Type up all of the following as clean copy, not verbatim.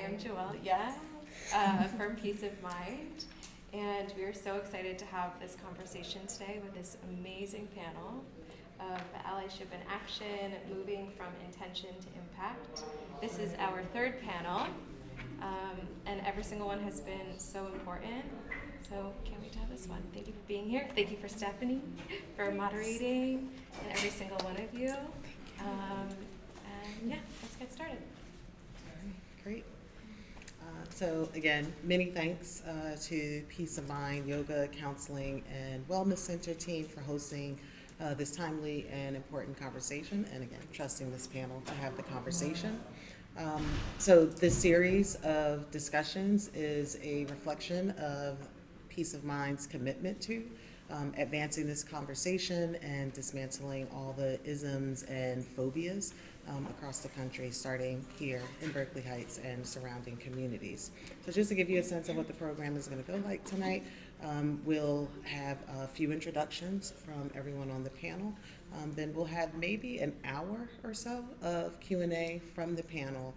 am Joelle, yes, from Peace of Mind. And we are so excited to have this conversation today with this amazing panel of Allyship in Action, moving from intention to impact. This is our third panel, and every single one has been so important. So can't wait to have this one. Thank you for being here. Thank you for Stephanie for moderating, and every single one of you. And yeah, let's get started. Great. So again, many thanks to Peace of Mind Yoga, Counseling, and Wellness Center team for hosting this timely and important conversation, and again, trusting this panel to have the conversation. So this series of discussions is a reflection of Peace of Mind's commitment to advancing this conversation and dismantling all the isms and phobias across the country, starting here in Berkeley Heights and surrounding communities. So just to give you a sense of what the program is going to go like tonight, we'll have a few introductions from everyone on the panel. Then we'll have maybe an hour or so of Q&A from the panel.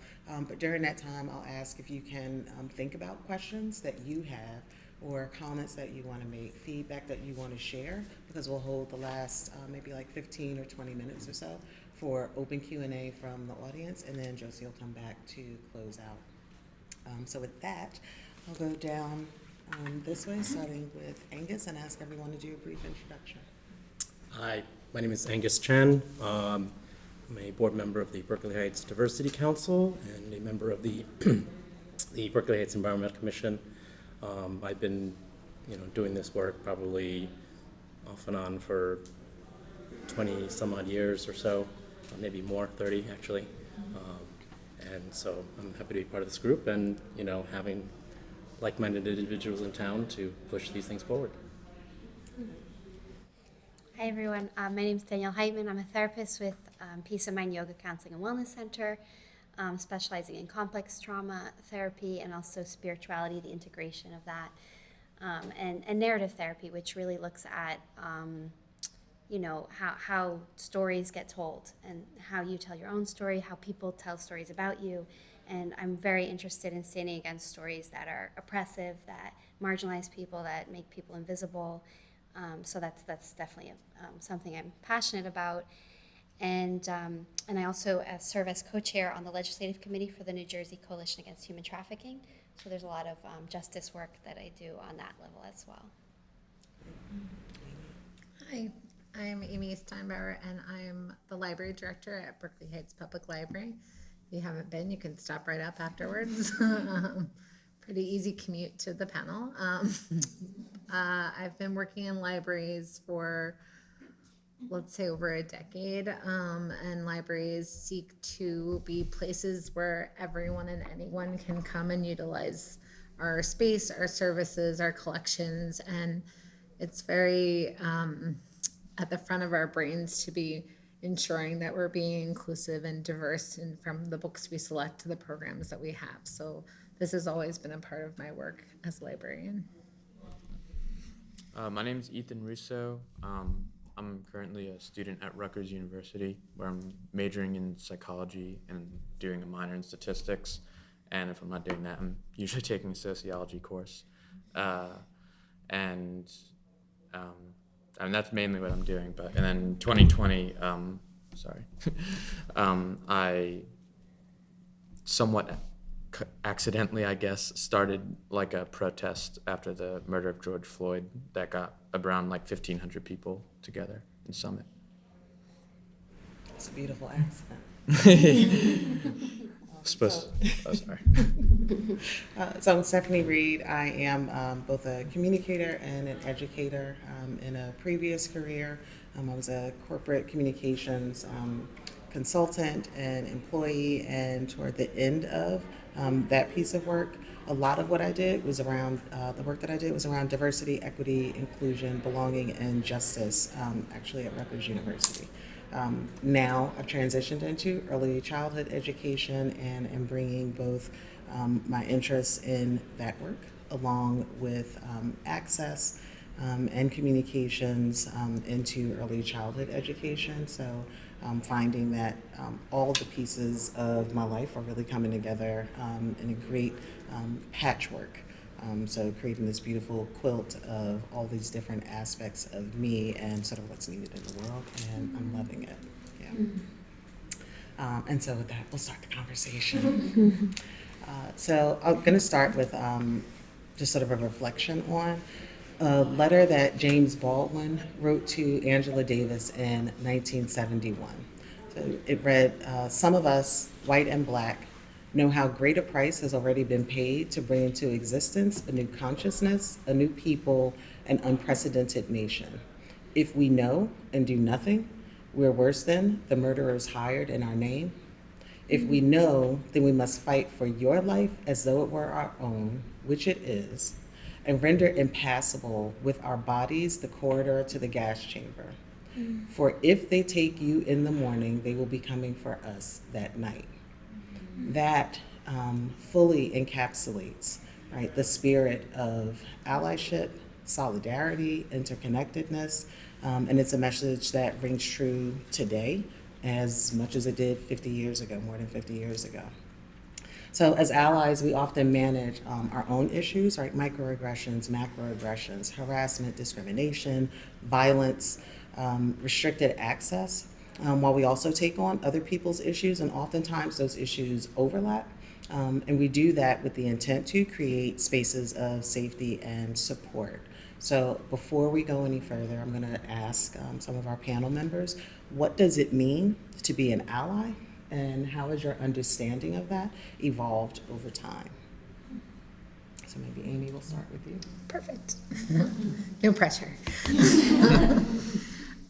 But during that time, I'll ask if you can think about questions that you have or comments that you want to make, feedback that you want to share, because we'll hold the last maybe like 15 or 20 minutes or so for open Q&A from the audience, and then Josie will come back to close out. So with that, I'll go down this way, starting with Angus, and ask everyone to do a brief introduction. Hi, my name is Angus Chen. I'm a board member of the Berkeley Heights Diversity Council and a member of the the Berkeley Heights Environmental Commission. I've been, doing this work probably off and on for 20 some odd years or so, maybe more, 30 actually. And so I'm happy to be part of this group and, having like-minded individuals in town to push these things forward. Hi everyone, my name is Danielle Heitmann. I'm a therapist with Peace of Mind Yoga, Counseling and Wellness Center, specializing in complex trauma therapy and also spirituality, the integration of that, and narrative therapy, which really looks at how stories get told and how you tell your own story, how people tell stories about you. And I'm very interested in standing against stories that are oppressive, that marginalize people, that make people invisible. So that's definitely something I'm passionate about. And I also serve as co-chair on the legislative committee for the New Jersey Coalition Against Human Trafficking. So there's a lot of justice work that I do on that level as well. Hi, I'm Amy Steinbauer, and I'm the library director at Berkeley Heights Public Library. If you haven't been, you can stop right up afterwards. Pretty easy commute to the panel. I've been working in libraries for, let's say, over a decade, and libraries seek to be places where everyone and anyone can come and utilize our space, our services, our collections, and it's very at the front of our brains to be ensuring that we're being inclusive and diverse, and from the books we select to the programs that we have. So this has always been a part of my work as a librarian. My name is Ethan Russo. I'm currently a student at Rutgers University, where I'm majoring in psychology and doing a minor in statistics. And if I'm not doing that, I'm usually taking a sociology course. And that's mainly what I'm doing. And then 2020, I somewhat accidentally, I guess, started like a protest after the murder of George Floyd that got around like 1,500 people together in Summit. It's a beautiful accent. Sorry. So I'm Stephanie Reed. I am both a communicator and an educator. In a previous career, I was a corporate communications consultant and employee, and toward the end of that piece of work, a lot of what I did was around, the work that I did was around diversity, equity, inclusion, belonging, and justice, actually at Rutgers University. Now I've transitioned into early childhood education and am bringing both my interests in that work along with access and communications into early childhood education. So finding that all the pieces of my life are really coming together in a great patchwork. So creating this beautiful quilt of all these different aspects of me and sort of what's needed in the world, and I'm loving it. Yeah. And so with that, we'll start the conversation. So I'm going to start with just sort of a reflection on a letter that James Baldwin wrote to Angela Davis in 1971. So it read, "Some of us, white and black, know how great a price has already been paid to bring into existence a new consciousness, a new people, an unprecedented nation. If we know and do nothing, we're worse than the murderers hired in our name. If we know, then we must fight for your life as though it were our own, which it is, and render impassable with our bodies the corridor to the gas chamber. For if they take you in the morning, they will be coming for us that night." That fully encapsulates, right, the spirit of allyship, solidarity, interconnectedness, and it's a message that rings true today as much as it did 50 years ago, more than 50 years ago. So as allies, we often manage our own issues, right? Microaggressions, macroaggressions, harassment, discrimination, violence, restricted access, while we also take on other people's issues, and oftentimes those issues overlap. And we do that with the intent to create spaces of safety and support. So before we go any further, I'm going to ask some of our panel members, what does it mean to be an ally, and how has your understanding of that evolved over time? So maybe Amy, we'll start with you. Perfect. No pressure.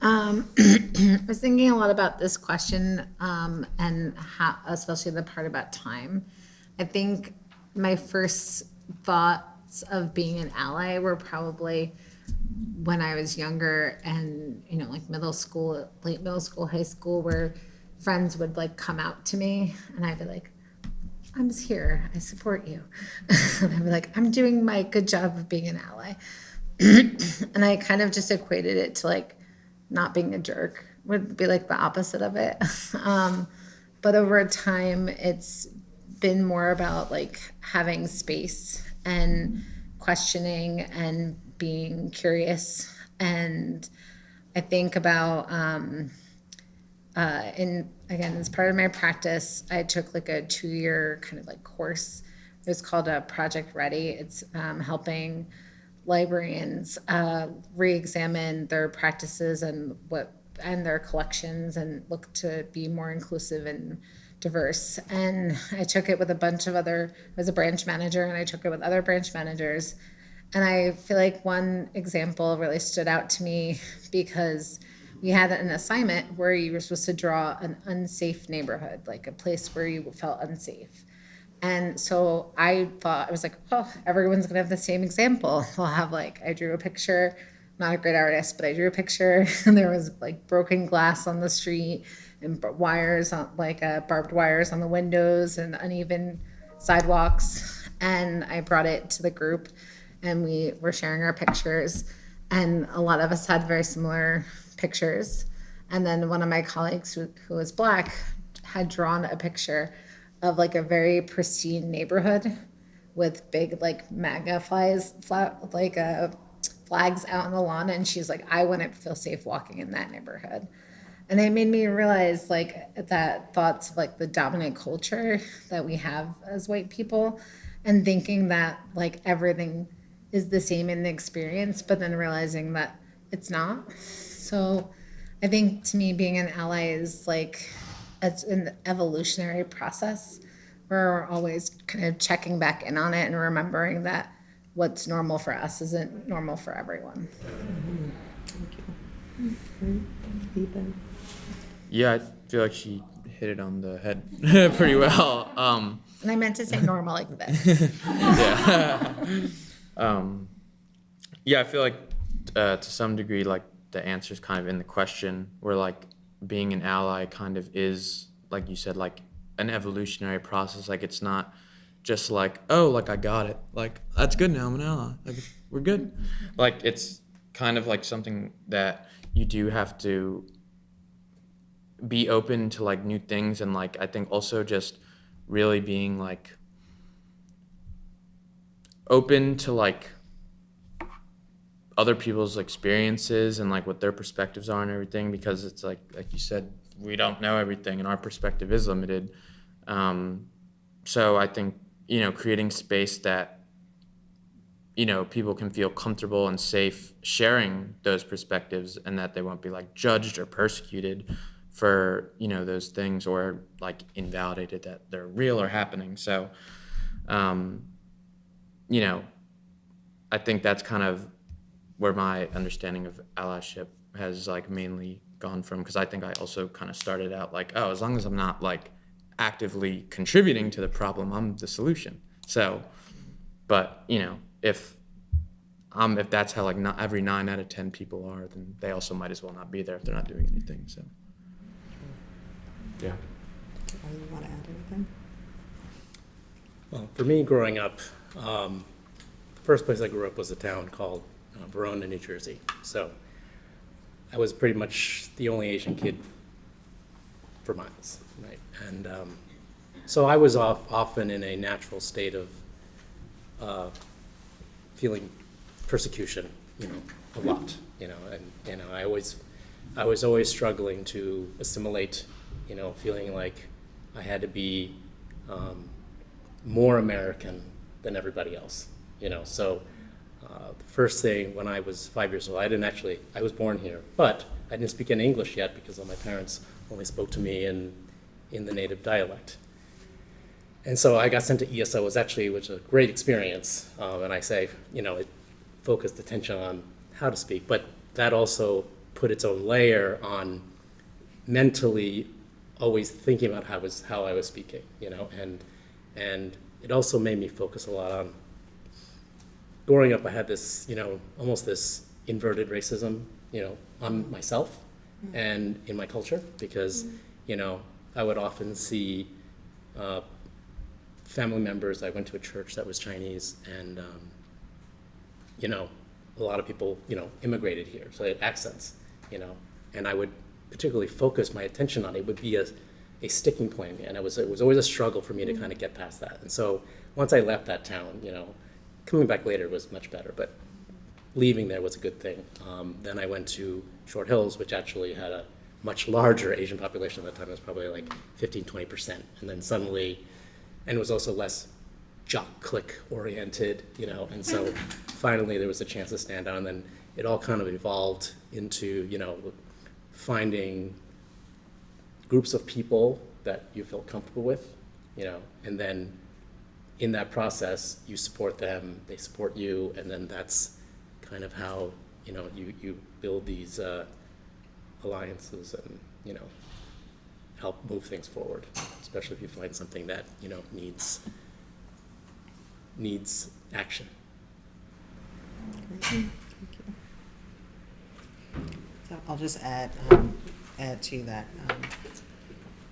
I was thinking a lot about this question and how, especially the part about time. I think my first thoughts of being an ally were probably when I was younger and, you know, like middle school, late middle school, high school, where friends would like come out to me and I'd be like, "I'm just here, I support you." And I'd be like, "I'm doing my good job of being an ally." And I kind of just equated it to like not being a jerk, would be like the opposite of it. But over time, it's been more about like having space and questioning and being curious. And I think about, again, as part of my practice, I took like a 2-year kind of like course. It was called a Project Ready. It's helping librarians re-examine their practices and their collections and look to be more inclusive and diverse. And I took it with a bunch of other, I was a branch manager, and I took it with other branch managers. And I feel like one example really stood out to me because we had an assignment where you were supposed to draw an unsafe neighborhood, like a place where you felt unsafe. And so I thought, I was like, oh, everyone's gonna have the same example. I'll have like, I drew a picture, not a great artist, but I drew a picture and there was like broken glass on the street and wires on like barbed wires on the windows and uneven sidewalks. And I brought it to the group and we were sharing our pictures, and a lot of us had very similar pictures. And then one of my colleagues who was Black had drawn a picture of like a very pristine neighborhood with big like MAGA flags out on the lawn, and she's like, "I wouldn't feel safe walking in that neighborhood." And it made me realize like that thoughts of like the dominant culture that we have as white people, and thinking that like everything is the same in the experience, but then realizing that it's not. So I think to me being an ally is like, it's an evolutionary process where we're always kind of checking back in on it and remembering that what's normal for us isn't normal for everyone. Thank you. Ethan? Yeah, I feel like she hit it on the head pretty well. And I meant to say normal like this. Yeah. Yeah, I feel like to some degree, like the answer's kind of in the question, where like being an ally kind of is, like you said, like an evolutionary process. Like it's not just like, oh, like I got it, like that's good now, I'm an ally, like we're good. Like it's kind of like something that you do have to be open to like new things, and like I think also just really being like open to like other people's experiences and like what their perspectives are and everything, because it's like you said, we don't know everything and our perspective is limited. So I think, creating space that, people can feel comfortable and safe sharing those perspectives, and that they won't be like judged or persecuted for, those things, or like invalidated that they're real or happening. So, I think that's kind of where my understanding of allyship has like mainly gone from, because I think I also kind of started out like, oh, as long as I'm not like actively contributing to the problem, I'm the solution. So, but if that's how like not every 9 out of 10 people are, then they also might as well not be there if they're not doing anything. So, yeah. You want to add anything? Well, for me, growing up, the first place I grew up was a town called Verona, New Jersey. So I was pretty much the only Asian kid for miles, right? And so I was often in a natural state of feeling persecution, a lot, and I was always struggling to assimilate, feeling like I had to be more American than everybody else, So the first thing when I was 5 years old, I was born here, but I didn't speak any English yet because all my parents only spoke to me in the native dialect. And so I got sent to ESO, which was a great experience. And I say, it focused attention on how to speak, but that also put its own layer on mentally always thinking about how I was speaking, and it also made me focus a lot on growing up. I had this, almost this inverted racism, on myself and in my culture, because, I would often see family members. I went to a church that was Chinese, and, a lot of people, immigrated here, so they had accents, and I would particularly focus my attention on it. It would be a sticking point, and it was always a struggle for me to kind of get past that. And so once I left that town, coming back later was much better, but leaving there was a good thing. Then I went to Short Hills, which actually had a much larger Asian population at the time. It was probably like 15-20%. And then suddenly, and it was also less jock clique oriented, and so finally there was a chance to stand out. And then it all kind of evolved into, finding groups of people that you feel comfortable with, and then in that process, you support them, they support you, and then that's kind of how, you build these alliances and, help move things forward, especially if you find something that, needs action. Thank you. So I'll just add to that.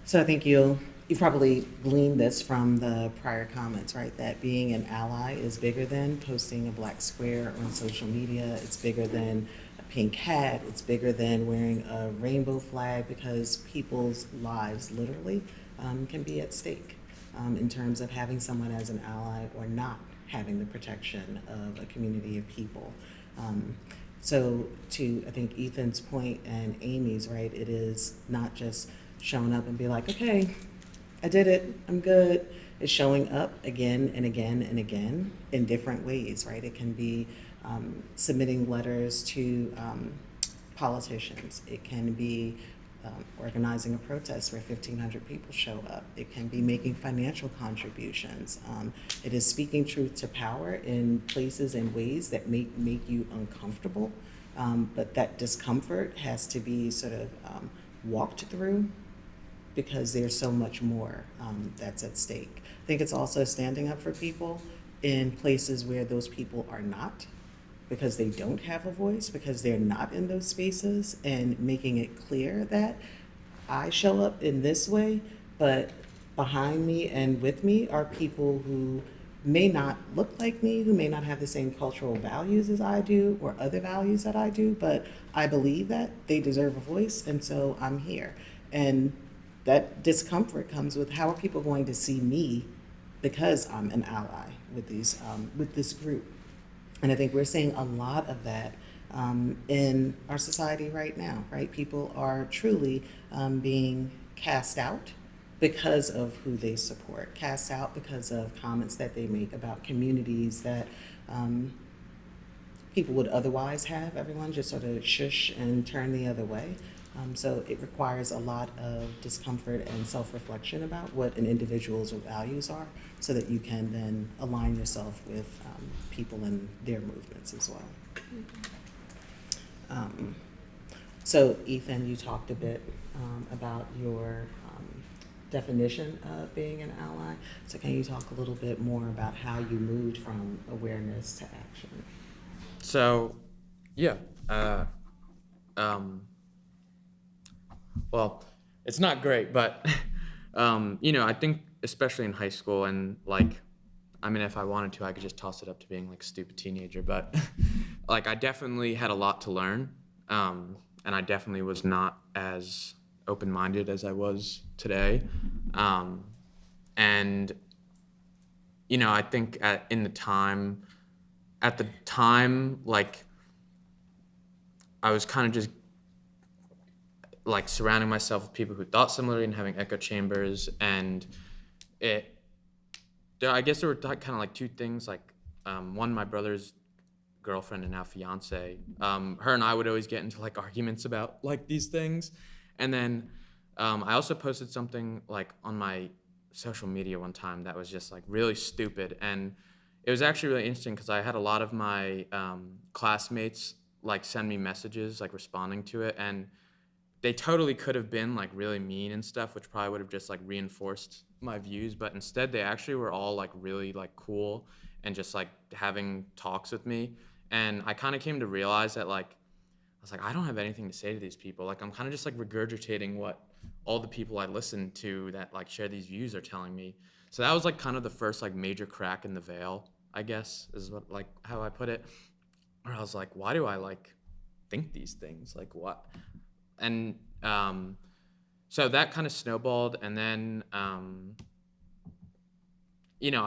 So I think you probably gleaned this from the prior comments, right? That being an ally is bigger than posting a black square on social media. It's bigger than a pink hat. It's bigger than wearing a rainbow flag, because people's lives literally can be at stake in terms of having someone as an ally or not having the protection of a community of people. So to, I think, Ethan's point and Amy's, right, it is not just showing up and be like, okay, I did it, I'm good. It's showing up again and again and again in different ways, right? It can be submitting letters to politicians. It can be organizing a protest where 1,500 people show up. It can be making financial contributions. It is speaking truth to power in places and ways that make you uncomfortable, but that discomfort has to be sort of walked through, because there's so much more that's at stake. I think it's also standing up for people in places where those people are not, because they don't have a voice, because they're not in those spaces, and making it clear that I show up in this way, but behind me and with me are people who may not look like me, who may not have the same cultural values as I do or other values that I do, but I believe that they deserve a voice, and so I'm here. And that discomfort comes with, how are people going to see me because I'm an ally with this group? And I think we're seeing a lot of that in our society right now, right? People are truly being cast out because of who they support, cast out because of comments that they make about communities that people would otherwise have everyone just sort of shush and turn the other way. So it requires a lot of discomfort and self-reflection about what an individual's values are, so that you can then align yourself with people and their movements as well. So Ethan, you talked a bit about your definition of being an ally. So can you talk a little bit more about how you moved from awareness to action? So, yeah. Well, it's not great, but, I think especially in high school and if I wanted to, I could just toss it up to being like a stupid teenager, but I definitely had a lot to learn. And I definitely was not as open-minded as I was today. And, I think at the time, I was kind of just surrounding myself with people who thought similarly and having echo chambers. And I guess there were kind of two things. One, my brother's girlfriend and now fiance, her and I would always get into arguments about these things. And then I also posted something on my social media one time that was just really stupid. And it was actually really interesting because I had a lot of my classmates send me messages responding to it, and they totally could have been really mean and stuff, which probably would have just reinforced my views, but instead they actually were all really cool and just having talks with me. And I kind of came to realize that I was I don't have anything to say to these people. I'm kind of just regurgitating what all the people I listen to that share these views are telling me. So that was kind of the first major crack in the veil, I guess, is what how I put it. Where I was why do I think these things? What? And so that kind of snowballed. And then I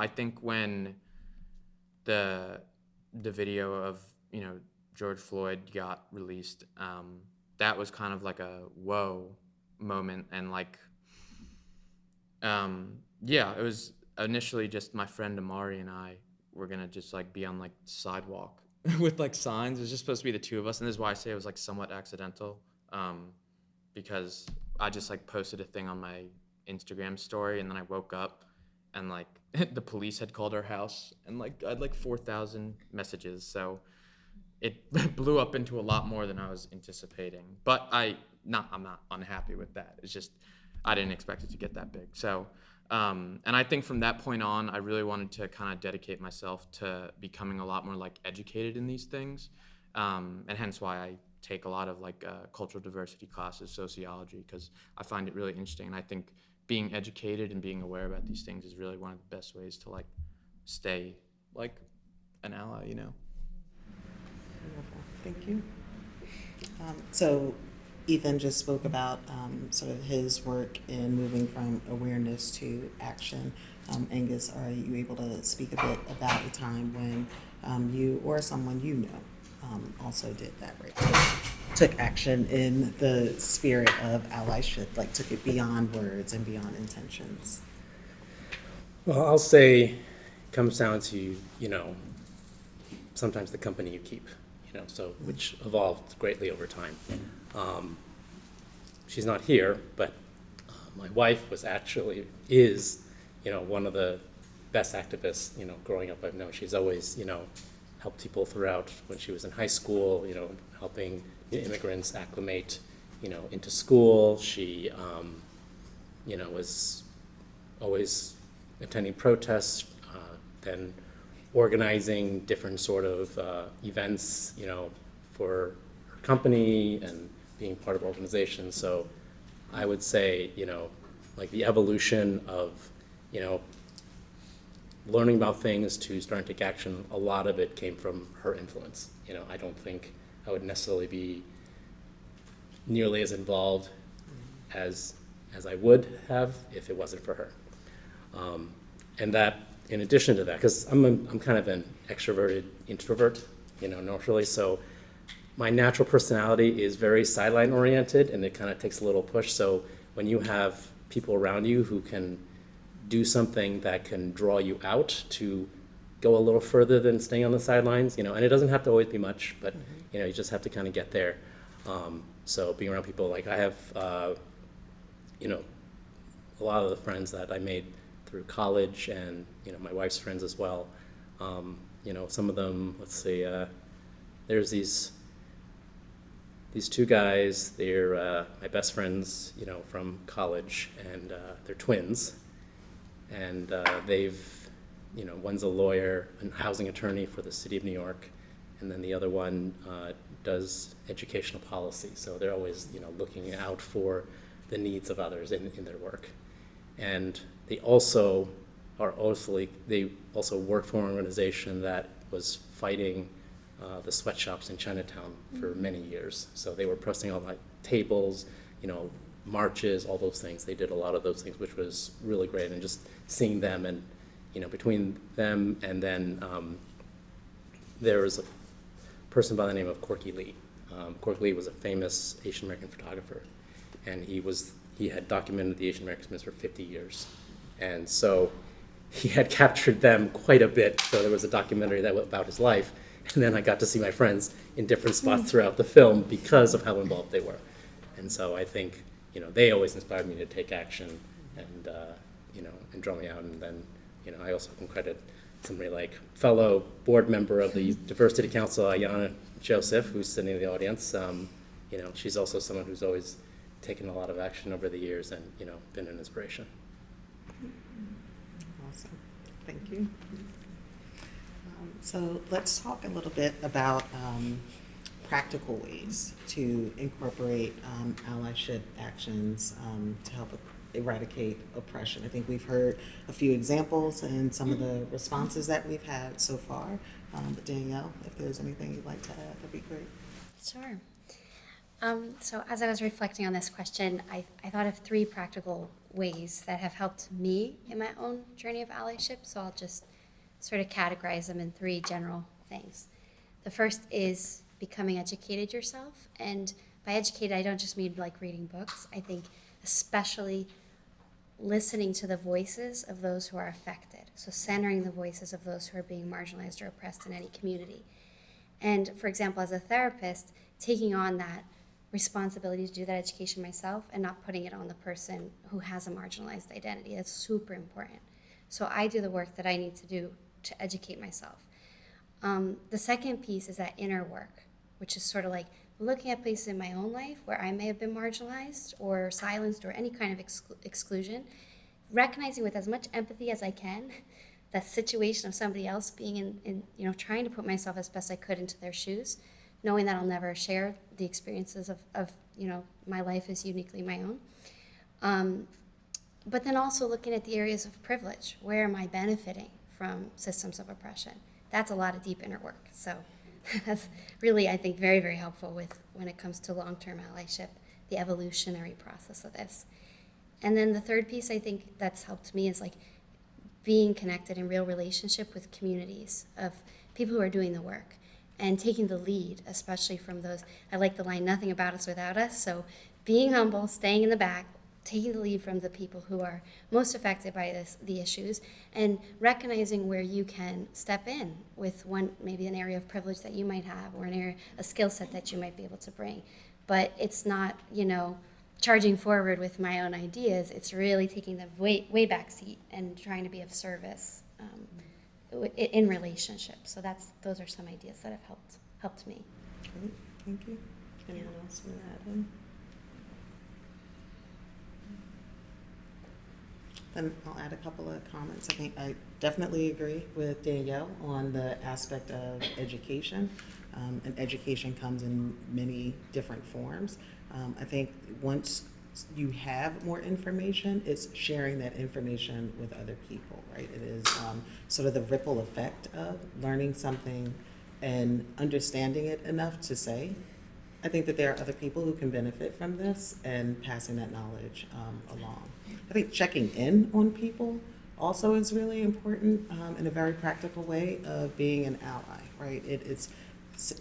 think when the video of George Floyd got released, that was kind of a whoa moment. And it was initially just my friend Amari and I were gonna just be on the sidewalk with signs. It was just supposed to be the two of us, and this is why I say it was somewhat accidental, because I just posted a thing on my Instagram story, and then I woke up and the police had called our house, and I had 4,000 messages, so it blew up into a lot more than I was anticipating. But I'm not unhappy with that. It's just I didn't expect it to get that big. So and I think from that point on, I really wanted to kind of dedicate myself to becoming a lot more educated in these things, and hence why I take a lot of cultural diversity classes, sociology, because I find it really interesting. And I think being educated and being aware about these things is really one of the best ways to stay an ally, Wonderful. Thank you. So Ethan just spoke about sort of his work in moving from awareness to action. Angus, are you able to speak a bit about a time when you or someone you know also did that, right? Took action in the spirit of allyship, took it beyond words and beyond intentions? Well, I'll say it comes down to, sometimes the company you keep, so which evolved greatly over time. She's not here, but my wife is one of the best activists, growing up I've known. She's always, helped people throughout when she was in high school, helping immigrants acclimate, into school. She, was always attending protests, then organizing different sort of events, for her company and being part of organizations. So I would say, the evolution of, learning about things to starting to take action, a lot of it came from her influence. I don't think I would necessarily be nearly as involved as I would have if it wasn't for her. And that, in addition to that, because I'm kind of an extroverted introvert, naturally, so my natural personality is very sideline oriented, and it kind of takes a little push. So when you have people around you who can do something that can draw you out to go a little further than staying on the sidelines, and it doesn't have to always be much, but you just have to kind of get there. So being around people, like I have, a lot of the friends that I made through college, and my wife's friends as well. Some of them, let's see, there's these two guys. They're my best friends, from college, and they're twins, and they've, one's a lawyer and housing attorney for the city of New York, and then the other one does educational policy. So they're always, looking out for the needs of others in their work. And they also work for an organization that was fighting the sweatshops in Chinatown for many years. So they were pressing all like tables, marches, all those things. They did a lot of those things, which was really great. And just seeing them, and between them and then there was a person by the name of Corky Lee. Corky Lee was a famous Asian American photographer, and he had documented the Asian Americans for 50 years. And so he had captured them quite a bit. So there was a documentary about his life. And then I got to see my friends in different spots throughout the film because of how involved they were. And so I think, they always inspired me to take action and, and draw me out. And then, I also can credit somebody like fellow board member of the Diversity Council, Ayanna Joseph, who's sitting in the audience. She's also someone who's always taken a lot of action over the years and, been an inspiration. Awesome. Thank you. So let's talk a little bit about practical ways to incorporate allyship actions to help eradicate oppression. I think we've heard a few examples and some of the responses that we've had so far. But Danielle, if there's anything you'd like to add, that'd be great. Sure. So as I was reflecting on this question, I thought of 3 practical ways that have helped me in my own journey of allyship. So I'll just sort of categorize them in 3 general things. The first is becoming educated yourself. And by educated, I don't just mean like reading books. I think especially listening to the voices of those who are affected. So centering the voices of those who are being marginalized or oppressed in any community. And for example, as a therapist, taking on that responsibility to do that education myself and not putting it on the person who has a marginalized identity. That's super important. So I do the work that I need to do to educate myself. The second piece is that inner work, which is sort of like looking at places in my own life where I may have been marginalized or silenced or any kind of exclusion, recognizing with as much empathy as I can that situation of somebody else being in trying to put myself as best I could into their shoes, knowing that I'll never share the experiences of my life is uniquely my own. But then also looking at the areas of privilege. Where am I benefiting from systems of oppression? That's a lot of deep inner work. So that's really, I think, very, very helpful when it comes to long-term allyship, the evolutionary process of this. And then the third piece I think that's helped me is like being connected in real relationship with communities of people who are doing the work and taking the lead, especially from those. I like the line, nothing about us without us. So being humble, staying in the back, taking the lead from the people who are most affected by the issues, and recognizing where you can step in with maybe an area of privilege that you might have, or a skill set that you might be able to bring. But it's not, charging forward with my own ideas. It's really taking the way back seat and trying to be of service in relationships. So those are some ideas that have helped me. Great, thank you. Anyone else want to add in? Then I'll add a couple of comments. I think I definitely agree with Danielle on the aspect of education. And education comes in many different forms. I think once you have more information, it's sharing that information with other people, right? It is sort of the ripple effect of learning something and understanding it enough to say, I think that there are other people who can benefit from this and passing that knowledge along. I think checking in on people also is really important in a very practical way of being an ally, right? It's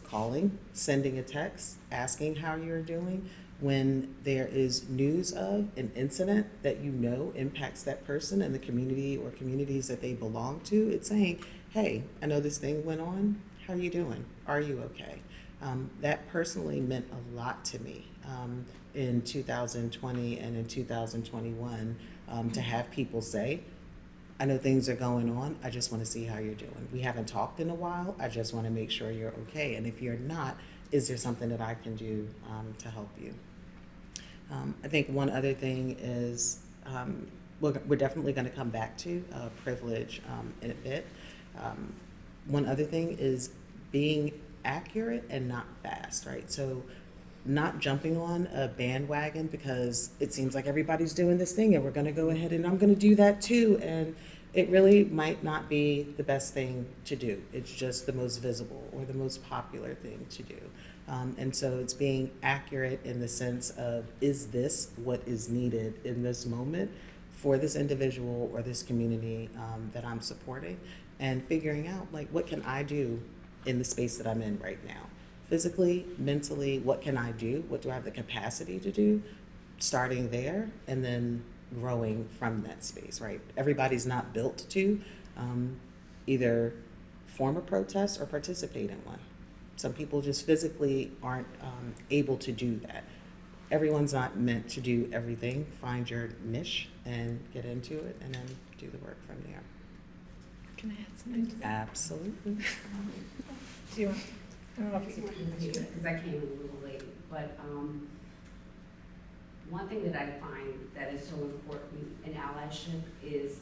calling, sending a text, asking how you're doing. When there is news of an incident that you know impacts that person and the community or communities that they belong to, it's saying, hey, I know this thing went on. How are you doing? Are you okay? That personally meant a lot to me in 2020 and in 2021 to have people say, I know things are going on. I just want to see how you're doing. We haven't talked in a while. I just want to make sure you're okay. And if you're not, is there something that I can do to help you? I think one other thing is we're definitely going to come back to privilege in a bit. One other thing is being accurate and not fast, right? So not jumping on a bandwagon because it seems like everybody's doing this thing and we're going to go ahead and I'm going to do that too. And it really might not be the best thing to do. It's just the most visible or the most popular thing to do. And so it's being accurate in the sense of, is this what is needed in this moment for this individual or this community that I'm supporting? And figuring out, like, what can I do in the space that I'm in right now? Physically, mentally, what can I do? What do I have the capacity to do? Starting there and then growing from that space, right? Everybody's not built to either form a protest or participate in one. Some people just physically aren't able to do that. Everyone's not meant to do everything. Find your niche and get into it and then do the work from there. Can I add something to that? Absolutely. Do you want? I don't know if you Because I came a little late, but one thing that I find that is so important in allyship is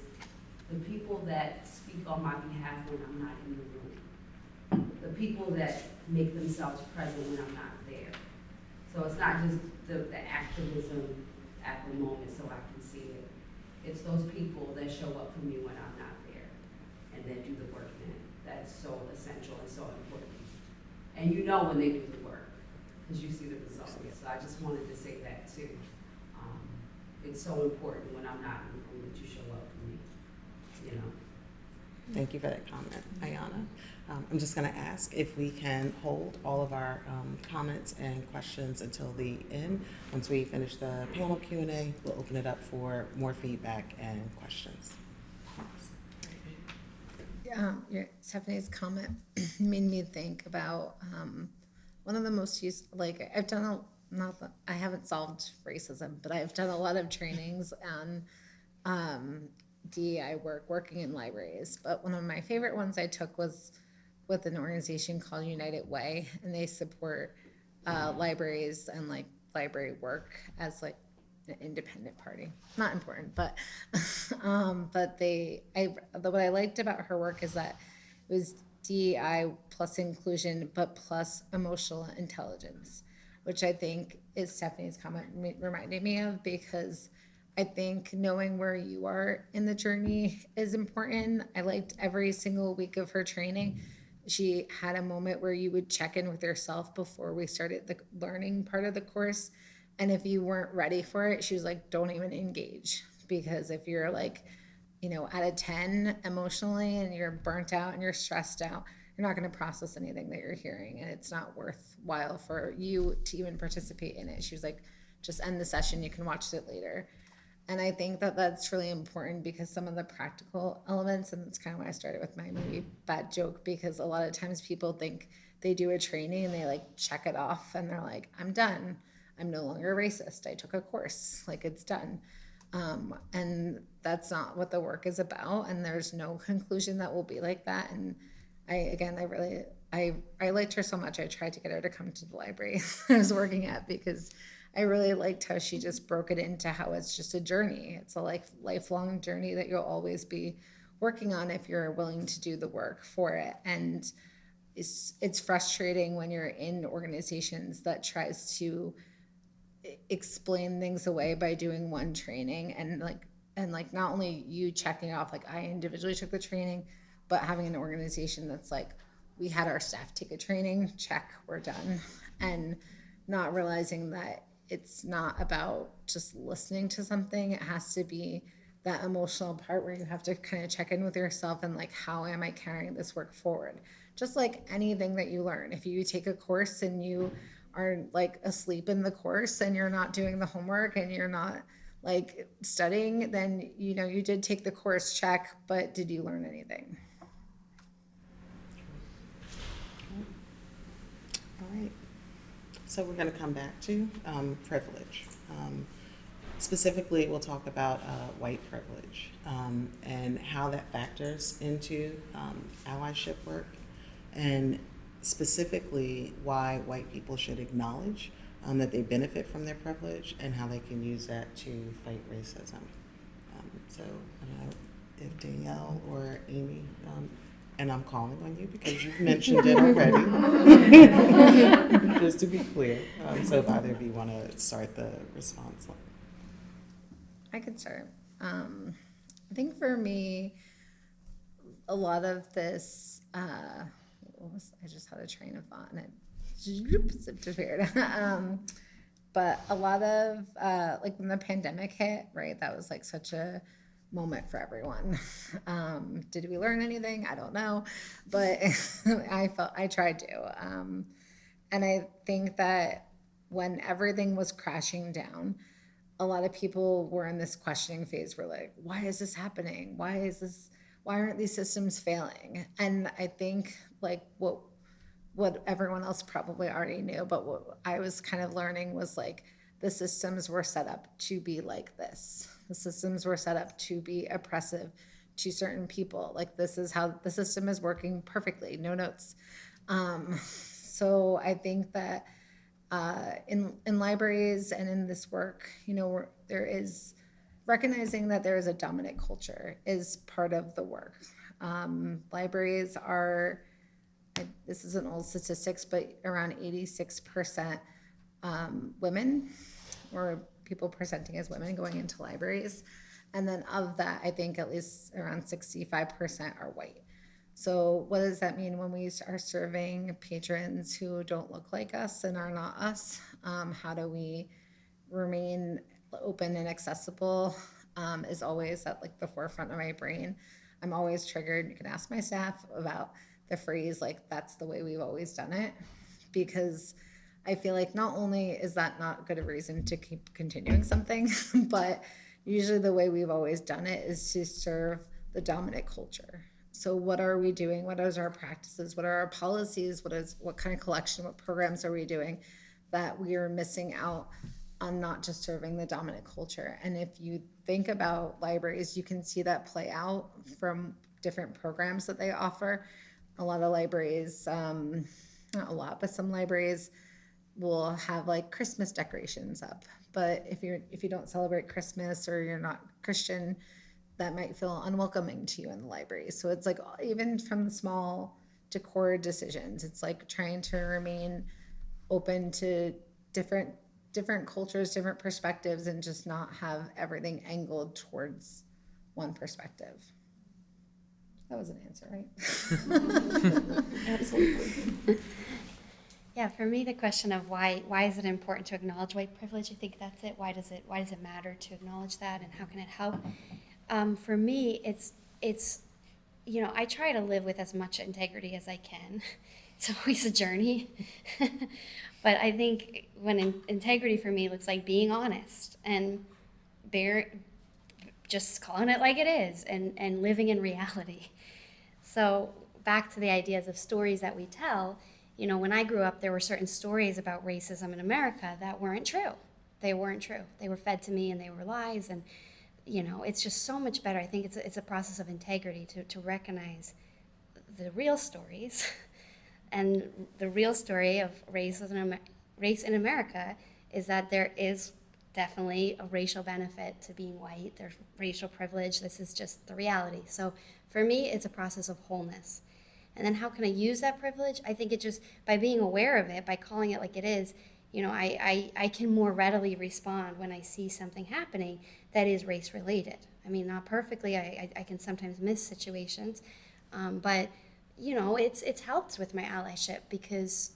the people that speak on my behalf when I'm not in the room. The people that make themselves present when I'm not there. So it's not just the activism at the moment so I can see it. It's those people that show up for me when I'm not there and then do the work in it. That's so essential and so important. And you know when they do the work because you see the results. So I just wanted to say that too. It's so important when I'm not in the room that you show up for me, you know. Thank you for that comment, Ayana. I'm just going to ask if we can hold all of our comments and questions until the end. Once we finish the panel Q&A, we'll open it up for more feedback and questions. Stephanie's comment made me think about one of the most used, like I've done I haven't solved racism, but I've done a lot of trainings on DEI working in libraries. But one of my favorite ones I took was with an organization called United Way, and they support libraries and like library work as like an independent party. Not important, but what I liked about her work is that it was DEI plus inclusion, but plus emotional intelligence, which I think is Stephanie's comment reminded me of, because I think knowing where you are in the journey is important. I liked every single week of her training. She had a moment where you would check in with yourself before we started the learning part of the course. And if you weren't ready for it, she was like, don't even engage. Because if you're like, out of 10 emotionally and you're burnt out and you're stressed out, you're not going to process anything that you're hearing. And it's not worthwhile for you to even participate in it. She was like, just end the session. You can watch it later. And I think that that's really important, because some of the practical elements, and that's kind of why I started with my maybe bad joke, because a lot of times people think they do a training and they like check it off and they're like, I'm done. I'm no longer racist. I took a course, like it's done. And that's not what the work is about. And there's no conclusion that will be like that. And I liked her so much. I tried to get her to come to the library I was working at, because I really liked how she just broke it into how it's just a journey. It's a lifelong journey that you'll always be working on if you're willing to do the work for it. And it's frustrating when you're in organizations that tries to explain things away by doing one training, and not only you checking off, like I individually took the training, but having an organization that's like, we had our staff take a training, check, we're done. And not realizing that it's not about just listening to something. It has to be that emotional part where you have to kind of check in with yourself and like, how am I carrying this work forward? Just like anything that you learn. If you take a course and you are like asleep in the course and you're not doing the homework and you're not like studying, then you know you did take the course, check, but did you learn anything? All right. So we're going to come back to privilege. Specifically, we'll talk about white privilege and how that factors into allyship work, and specifically why white people should acknowledge that they benefit from their privilege and how they can use that to fight racism. So I don't know if Danielle or Amy, and I'm calling on you because you've mentioned it already, just to be clear. So if either of you want to start the response. I could start. I think for me, a lot of this, I just had a train of thought and it disappeared. But a lot of, like when the pandemic hit, right, that was like such a moment for everyone. Did we learn anything? I don't know, but I tried to. And I think that when everything was crashing down, a lot of people were in this questioning phase. We're like, why is this happening? Why aren't these systems failing? And I think like what everyone else probably already knew, but what I was kind of learning was like, the systems were set up to be like this. The systems were set up to be oppressive to certain people. Like, this is how the system is working perfectly, no notes. So I think that in libraries and in this work, you know, there is recognizing that there is a dominant culture is part of the work. Libraries are, this isn't old statistics, but around 86% women, or people presenting as women going into libraries. And then of that, I think at least around 65% are white. So what does that mean when we are serving patrons who don't look like us and are not us? How do we remain open and accessible is always at like the forefront of my brain. I'm always triggered. You can ask my staff about the phrase, like, that's the way we've always done it, because I feel like not only is that not good a reason to keep continuing something, but usually the way we've always done it is to serve the dominant culture. So what are we doing? What is our practices? What are our policies? What kind of collection, what programs are we doing that we are missing out on not just serving the dominant culture? And if you think about libraries, you can see that play out from different programs that they offer. A lot of libraries, not a lot, but some libraries will have like Christmas decorations up. But if you don't celebrate Christmas or you're not Christian, that might feel unwelcoming to you in the library. So it's like, even from small decor decisions, it's like trying to remain open to different cultures, different perspectives, and just not have everything angled towards one perspective. That was an answer, right? Absolutely. Yeah, for me, the question of why is it important to acknowledge white privilege? I think that's it. Why does it matter to acknowledge that, and how can it help? For me, it's you know, I try to live with as much integrity as I can. It's always a journey, but I think when integrity for me looks like being honest and just calling it like it is, and living in reality. So back to the ideas of stories that we tell. You know, when I grew up, there were certain stories about racism in America that weren't true. They weren't true. They were fed to me, and they were lies. And you know, it's just so much better. I think it's a process of integrity to recognize the real stories. And the real story of race in America is that there is definitely a racial benefit to being white. There's racial privilege. This is just the reality. So for me, it's a process of wholeness. And then how can I use that privilege? I think it just, by being aware of it, by calling it like it is, you know, I can more readily respond when I see something happening that is race related. I mean, not perfectly. I can sometimes miss situations, but you know, it's helped with my allyship, because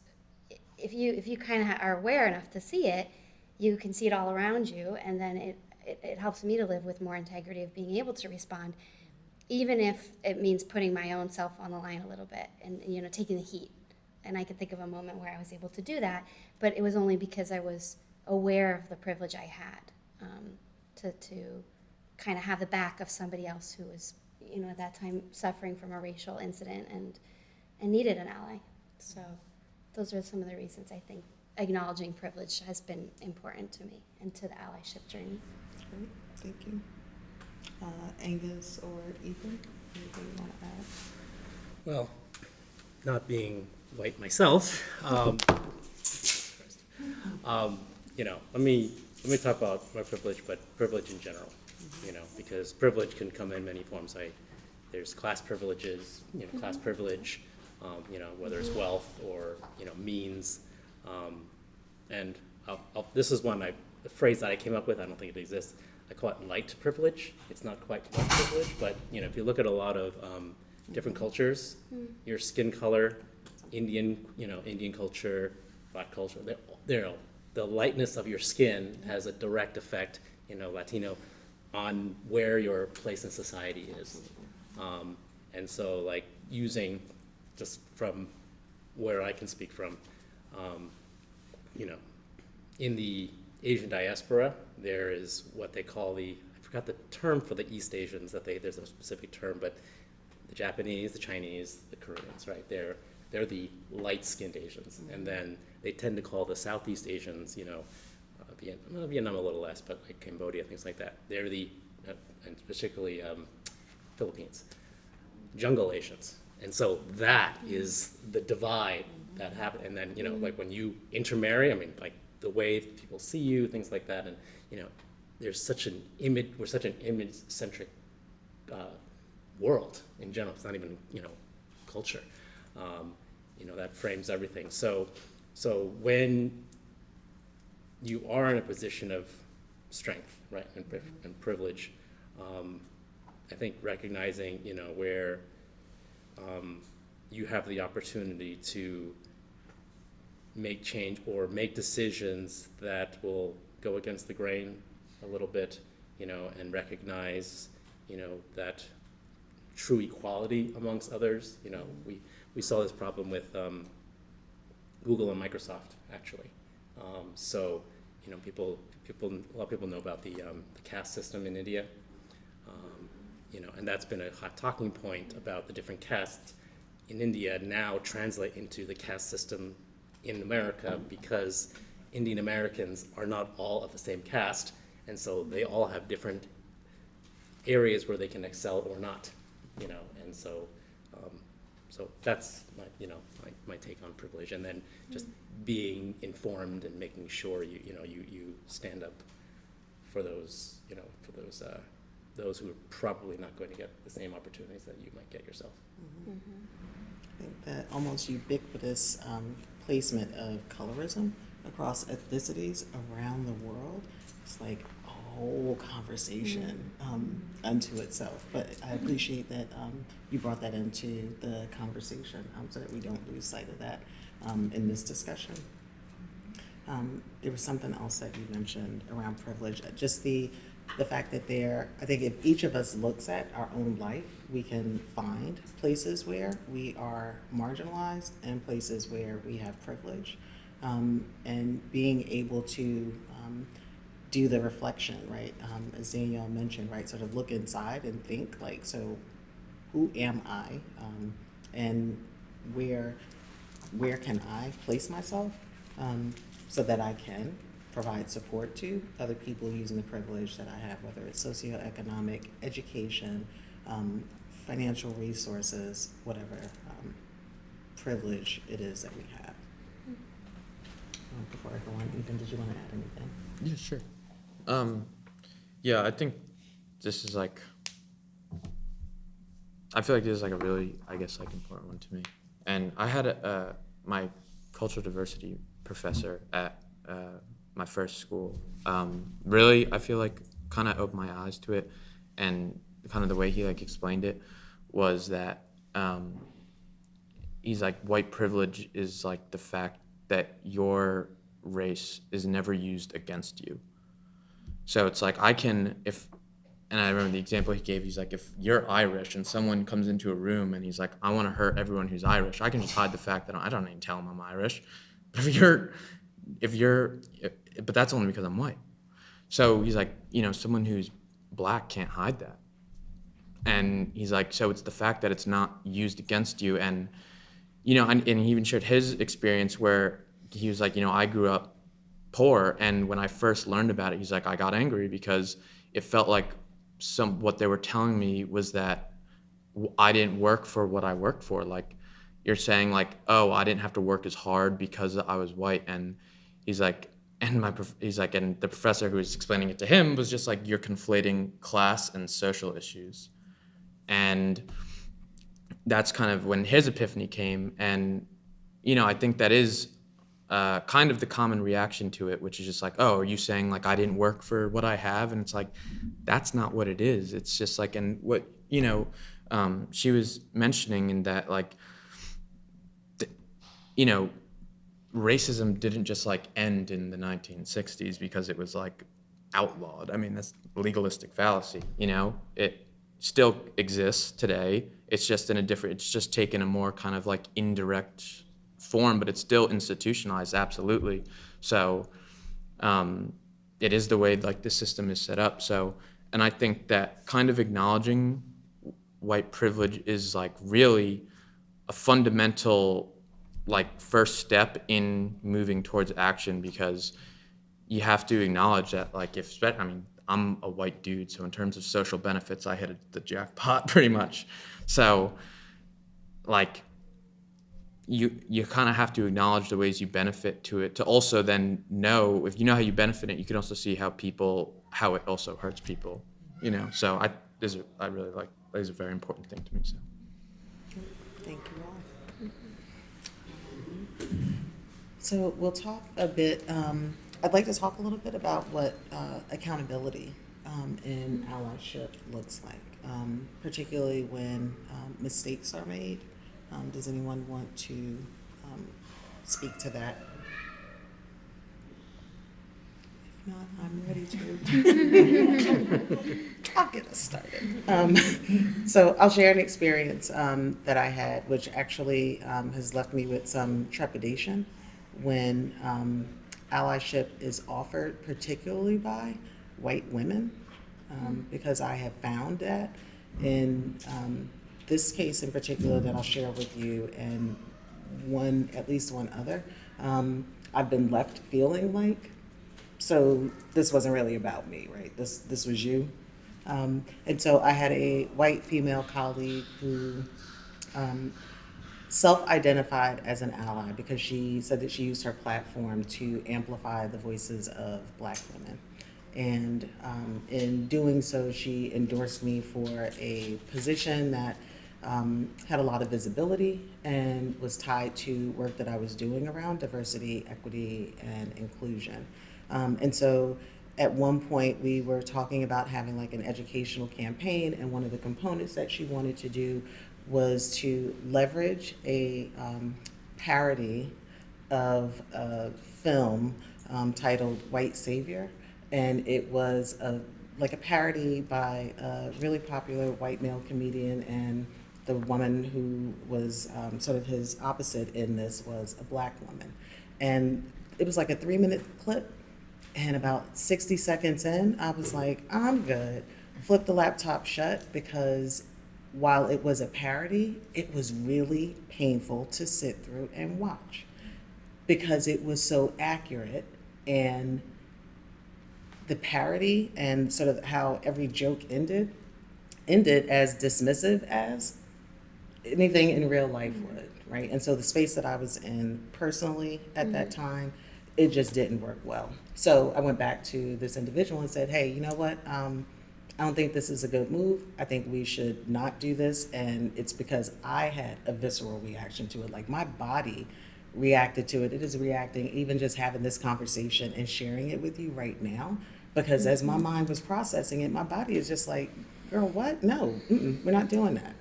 if you kind of are aware enough to see it, you can see it all around you, and then it helps me to live with more integrity of being able to respond, even if it means putting my own self on the line a little bit and, taking the heat. And I could think of a moment where I was able to do that, but it was only because I was aware of the privilege I had, to kind of have the back of somebody else who was, at that time suffering from a racial incident and needed an ally. So those are some of the reasons I think acknowledging privilege has been important to me and to the allyship journey. Great, thank you. Angus or Ethan, anything you want to add? Well, not being white myself, let me talk about my privilege, but privilege in general, because privilege can come in many forms. There's class privileges, class privilege, whether it's wealth or means, and this is the phrase that I came up with. I don't think it exists. I call it light privilege. It's not quite white privilege, but if you look at a lot of different cultures, your skin color, Indian culture, Black culture, the lightness of your skin has a direct effect, Latino, on where your place in society is. And so using, just from where I can speak from, in the Asian diaspora, there is what they call I forgot the term for the East Asians, there's a specific term, but the Japanese, the Chinese, the Koreans, right? They're the light-skinned Asians. And then they tend to call the Southeast Asians, Vietnam a little less, but like Cambodia, things like that. They're and particularly Philippines, jungle Asians. And so that is the divide that happened. And then, when you intermarry, the way people see you, things like that. And, we're such an image-centric world in general. It's not even, culture. That frames everything. So when you are in a position of strength, right, and privilege, I think recognizing, where you have the opportunity to make change or make decisions that will go against the grain a little bit, and recognize, that true equality amongst others. We saw this problem with Google and Microsoft, actually. So, a lot of people know about the caste system in India, and that's been a hot talking point about the different castes in India now translate into the caste system in America, because Indian Americans are not all of the same caste, and so they all have different areas where they can excel or not, and so that's my take on privilege, and then just being informed and making sure you stand up for those those who are probably not going to get the same opportunities that you might get yourself. I think that almost ubiquitous placement of colorism across ethnicities around the world is like a whole conversation unto itself. But I appreciate that you brought that into the conversation so that we don't lose sight of that in this discussion. There was something else that you mentioned around privilege, just the fact that I think if each of us looks at our own life, we can find places where we are marginalized and places where we have privilege. And being able to do the reflection, right? As Danielle mentioned, right? Sort of look inside and think so who am I? And where can I place myself so that I can provide support to other people using the privilege that I have, whether it's socioeconomic, education, financial resources, whatever privilege it is that we have. Before I go on, Ethan, did you want to add anything? Yeah, sure. I think this is I feel like this is a really, important one to me. And I had my cultural diversity professor at my first school. Really, I feel kind of opened my eyes to it, and kind of the way he explained it was that he's white privilege is the fact that your race is never used against you. So it's like and I remember the example he gave, he's like, if you're Irish and someone comes into a room and he's like, I want to hurt everyone who's Irish, I can just hide the fact that I don't even tell him I'm Irish. But but that's only because I'm white. So he's like, someone who's black can't hide that. And he's like, so it's the fact that it's not used against you. And, and he even shared his experience where he was like, I grew up poor. And when I first learned about it, he's like, I got angry because it felt like what they were telling me was that I didn't work for what I worked for. Like, you're saying like, oh, I didn't have to work as hard because I was white. And he's like, and the professor who was explaining it to him was just like, you're conflating class and social issues. And that's kind of when his epiphany came. And, I think that is kind of the common reaction to it, which is just like, oh, are you saying like I didn't work for what I have? And it's like, that's not what it is. It's just like, and what, she was mentioning in that, like, racism didn't just like end in the 1960s because it was like outlawed. I mean, that's legalistic fallacy, it still exists today. It's just it's just taken a more kind of like indirect form, but it's still institutionalized, absolutely. So it is the way like the system is set up. So, and I think that kind of acknowledging white privilege is like really a fundamental like first step in moving towards action, because you have to acknowledge that like I'm a white dude, so in terms of social benefits, I hit the jackpot pretty much. So like you kind of have to acknowledge the ways you benefit to it, to also then know, if you know how you benefit it, you can also see how it also hurts people, So I really like, that is a very important thing to me. So Thank you all. So we'll talk a bit, I'd like to talk a little bit about what accountability in allyship looks like, particularly when mistakes are made. Does anyone want to speak to that? If not, I'm ready to. I'll get us started. So I'll share an experience that I had, which actually has left me with some trepidation when allyship is offered, particularly by white women, because I have found that in this case in particular that I'll share with you, and at least one other, I've been left feeling like, so this wasn't really about me, right? This was you. And so I had a white female colleague who self-identified as an ally because she said that she used her platform to amplify the voices of Black women. And in doing so, she endorsed me for a position that had a lot of visibility and was tied to work that I was doing around diversity, equity, and inclusion. And so at one point we were talking about having like an educational campaign, and one of the components that she wanted to do was to leverage a parody of a film titled White Savior. And it was like a parody by a really popular white male comedian, and the woman who was sort of his opposite in this was a Black woman. And it was like a 3-minute clip, and about 60 seconds in, I was like, I'm good. Flipped the laptop shut, because while it was a parody, it was really painful to sit through and watch, because it was so accurate, and the parody and sort of how every joke ended as dismissive as anything in real life would, right? And so the space that I was in personally at that time, it just didn't work well. So I went back to this individual and said, hey, you know what? I don't think this is a good move. I think we should not do this. And it's because I had a visceral reaction to it. Like, my body reacted to it. It is reacting, even just having this conversation and sharing it with you right now. Because as my mind was processing it, my body is just like, girl, what? No, we're not doing that.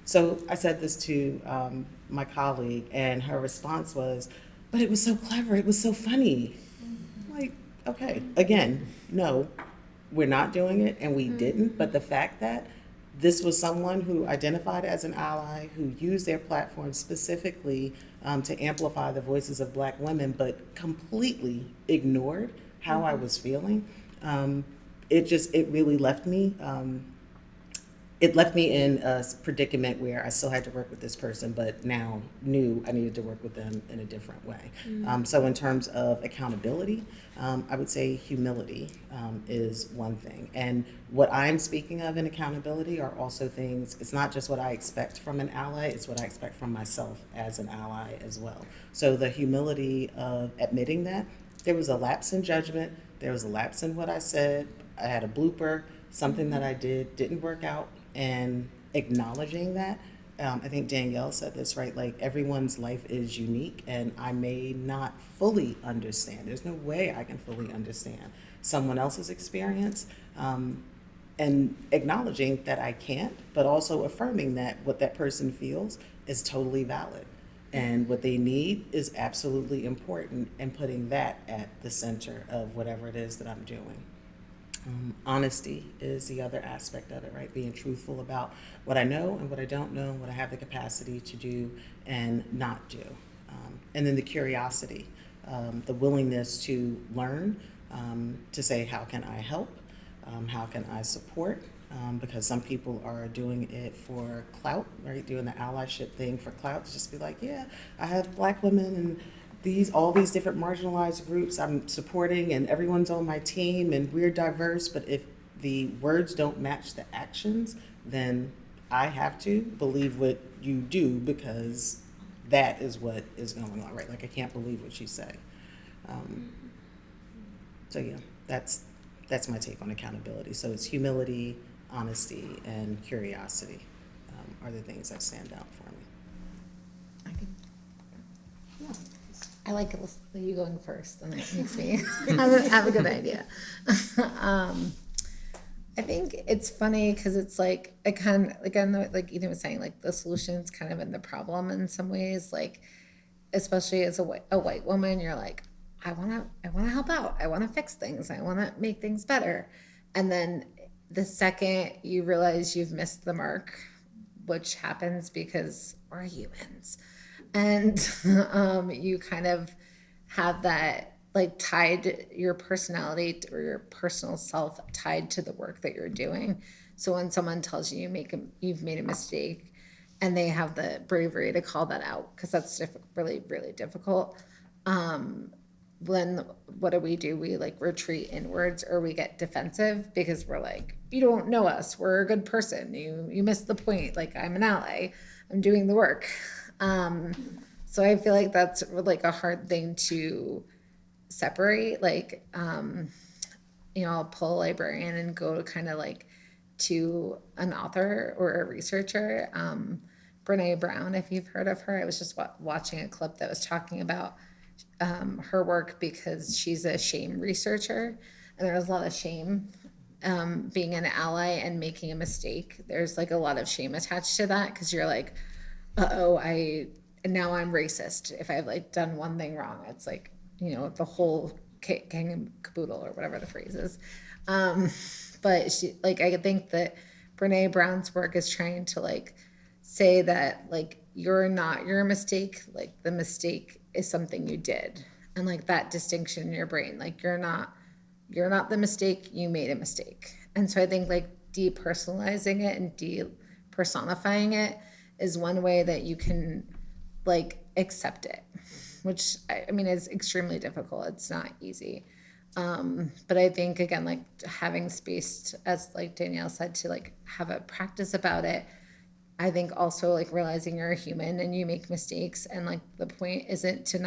So I said this to my colleague, and her response was, but it was so clever. It was so funny. Like, okay, again, no, we're not doing it, and we didn't. But the fact that this was someone who identified as an ally, who used their platform specifically to amplify the voices of Black women, but completely ignored how I was feeling, it really left me. It left me in a predicament where I still had to work with this person, but now knew I needed to work with them in a different way. So in terms of accountability, I would say humility is one thing. And what I'm speaking of in accountability are also things, it's not just what I expect from an ally, it's what I expect from myself as an ally as well. So the humility of admitting that there was a lapse in judgment, there was a lapse in what I said, I had a blooper, something that I didn't work out, and acknowledging that. I think Danielle said this, right? Like, everyone's life is unique, and I may not fully understand. There's no way I can fully understand someone else's experience, and acknowledging that I can't, but also affirming that what that person feels is totally valid. And what they need is absolutely important, and putting that at the center of whatever it is that I'm doing. Honesty is the other aspect of it, right? Being truthful about what I know and what I don't know, what I have the capacity to do and not do. And then the curiosity, the willingness to learn, to say, how can I help? How can I support? Because some people are doing it for clout, right? Doing the allyship thing for clout, to just be like, yeah, I have Black women and all these different marginalized groups I'm supporting, and everyone's on my team, and we're diverse. But if the words don't match the actions, then I have to believe what you do, because that is what is going on, right? Like, I can't believe what you say. So yeah, that's my take on accountability. So it's humility, honesty, and curiosity are the things that stand out for me. I like you going first, and that makes me have a good idea. I think it's funny because it's like, it kind of, again, like Ethan was saying, like, the solution's kind of in the problem in some ways. Like, especially as a white woman, you're like, I want to help out. I want to fix things. I want to make things better. And then the second you realize you've missed the mark, which happens because we're humans, and you kind of have that, like, tied your personality or your personal self tied to the work that you're doing. So when someone tells you you've made a mistake, and they have the bravery to call that out, because that's really, really difficult. Then what do? We like retreat inwards, or we get defensive because we're like, you don't know us. We're a good person. You missed the point. Like, I'm an ally. I'm doing the work. So I feel like that's like a hard thing to separate. Like, I'll pull a librarian and go to kind of like to an author or a researcher. Brene Brown, if you've heard of her, I was just watching a clip that was talking about her work, because she's a shame researcher, and there's a lot of shame being an ally and making a mistake. There's like a lot of shame attached to that, because you're like, now I'm racist if I've like done one thing wrong. It's like, the whole gang and caboodle, or whatever the phrase is. But I think that Brene Brown's work is trying to like say that, like, you're a mistake. Like, the mistake is something you did, and like that distinction in your brain, like, you're not the mistake, you made a mistake. And so I think like depersonalizing it and depersonifying it is one way that you can like accept it, which I mean is extremely difficult. It's not easy. But I think, again, like, having space, as like Danielle said, to like have a practice about it. I think also like realizing you're a human and you make mistakes, and like the point isn't to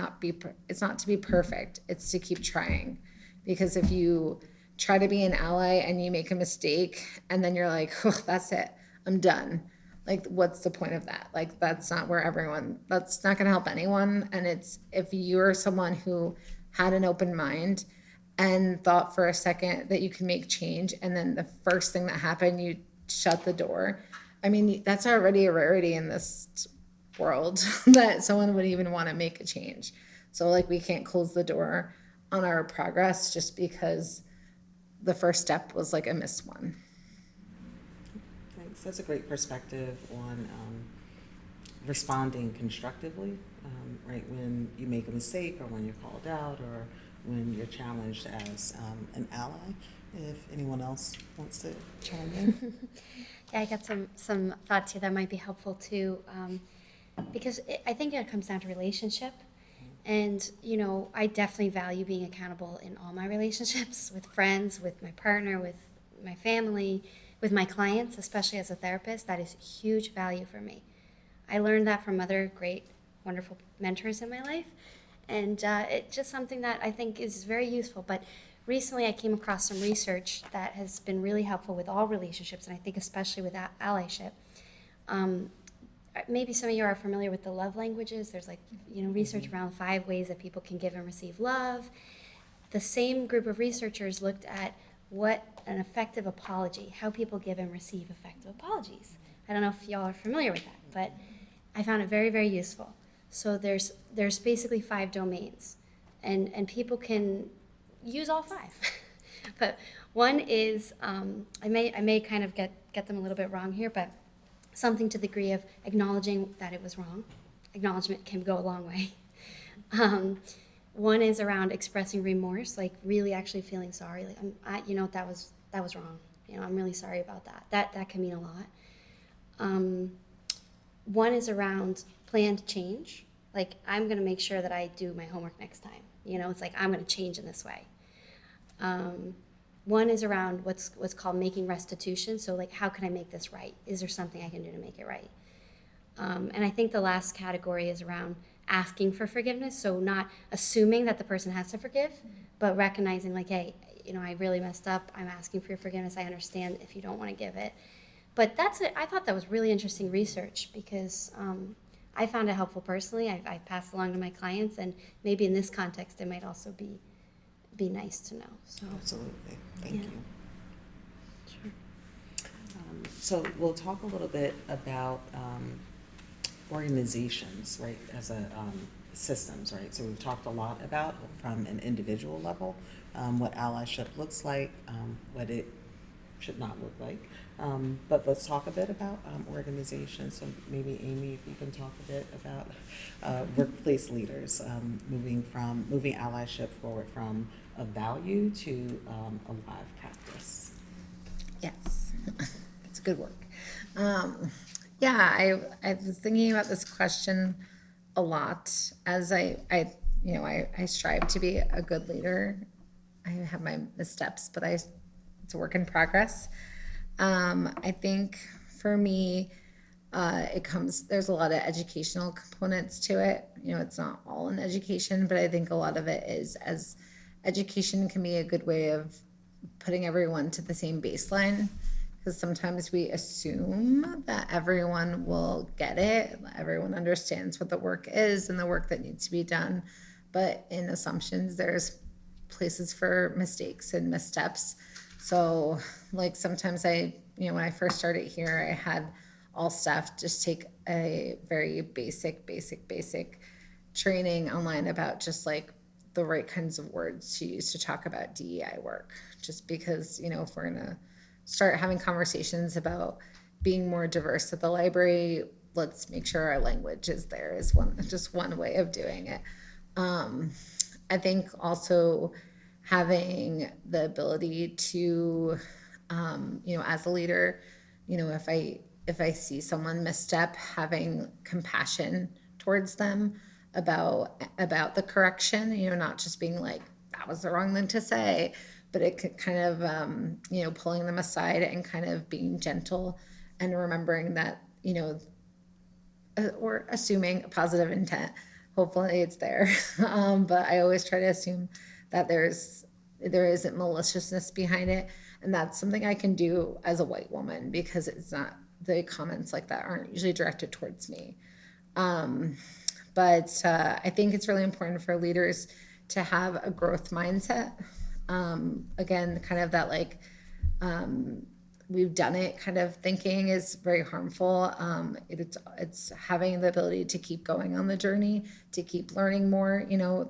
it's not to be perfect. It's to keep trying, because if you try to be an ally and you make a mistake and then you're like, oh, that's it, I'm done. Like, what's the point of that? Like, that's not that's not going to help anyone. And it's, if you're someone who had an open mind and thought for a second that you can make change, and then the first thing that happened, you shut the door. I mean, that's already a rarity in this world that someone would even want to make a change. So like we can't close the door on our progress just because the first step was like a missed one. Thanks. That's a great perspective on responding constructively, right, when you make a mistake or when you're called out or when you're challenged as an ally. If anyone else wants to chime in. Yeah, I got some thoughts here that might be helpful too, because I think it comes down to relationship. And, you know, I definitely value being accountable in all my relationships with friends, with my partner, with my family, with my clients, especially as a therapist. That is huge value for me. I learned that from other great, wonderful mentors in my life. And it's just something that I think is very useful. But recently I came across some research that has been really helpful with all relationships, and I think especially with allyship. Maybe some of you are familiar with the love languages. There's like, you know, research around 5 ways that people can give and receive love. The same group of researchers looked at what an effective apology, how people give and receive effective apologies. I don't know if y'all are familiar with that, but I found it very, very useful. So there's basically 5 domains, and people can use all 5. But one is, I may kind of get them a little bit wrong here, but something to the degree of acknowledging that it was wrong. Acknowledgement can go a long way. One is around expressing remorse, like really actually feeling sorry. Like, you know, that was wrong. You know, I'm really sorry about that. That can mean a lot. One is around planned change. Like, I'm going to make sure that I do my homework next time. You know, it's like, I'm going to change in this way. One is around what's called making restitution. So, like, how can I make this right? Is there something I can do to make it right? And I think the last category is around asking for forgiveness. So not assuming that the person has to forgive, but recognizing, like, hey, you know, I really messed up. I'm asking for your forgiveness. I understand if you don't want to give it. But that's it. I thought that was really interesting research because I found it helpful personally. I passed along to my clients, and maybe in this context, it might also be nice to know. So Absolutely. Thank Yeah. you. sure. So we'll talk a little bit about organizations, right, as a systems, right? So we've talked a lot about from an individual level, what allyship looks like, what it should not look like. But let's talk a bit about organizations. So maybe Amy, if you can talk a bit about workplace leaders, moving allyship forward from a value to a live practice. Yes, it's good work. Yeah, I was thinking about this question a lot as I strive to be a good leader. I have my missteps, but it's a work in progress. I think for me, there's a lot of educational components to it. You know, it's not all in education, but I think a lot of it is, as education can be a good way of putting everyone to the same baseline, because sometimes we assume that everyone will get it, everyone understands what the work is and the work that needs to be done. But in assumptions, there's places for mistakes and missteps. So like sometimes when I first started here, I had all staff just take a very basic training online about just like the right kinds of words to use to talk about DEI work. Just because, you know, if we're gonna start having conversations about being more diverse at the library, let's make sure our language is there, is one way of doing it. I think also having the ability to, as a leader, you know, if I see someone misstep, having compassion towards them about the correction, you know, not just being like, that was the wrong thing to say, but it could kind of, pulling them aside and kind of being gentle and remembering that, you know, or assuming a positive intent. Hopefully it's there. But I always try to assume that there isn't maliciousness behind it. And that's something I can do as a white woman, because it's not, the comments like that aren't usually directed towards me. But I think it's really important for leaders to have a growth mindset. Again, kind of that like we've done it kind of thinking is very harmful. It's having the ability to keep going on the journey, to keep learning more. You know,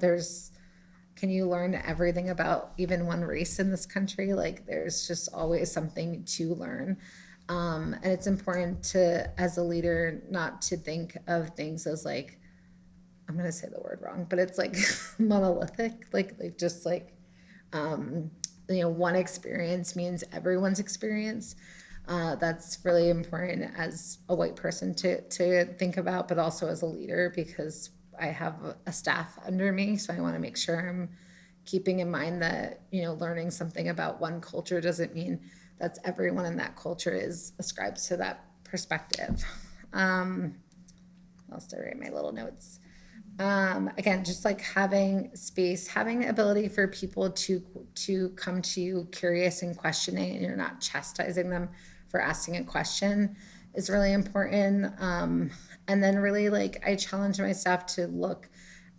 can you learn everything about even one race in this country? Like, there's just always something to learn. And it's important to, as a leader, not to think of things as like, I'm going to say the word wrong, but it's like monolithic, like just like, you know, one experience means everyone's experience. That's really important as a white person to think about, but also as a leader, because I have a staff under me. So I want to make sure I'm keeping in mind that, you know, learning something about one culture doesn't mean that's everyone in that culture is ascribed to that perspective. I'll still write my little notes. Again, just like having space, having the ability for people to come to you curious and questioning, and you're not chastising them for asking a question, is really important. And then really, like, I challenge my staff to look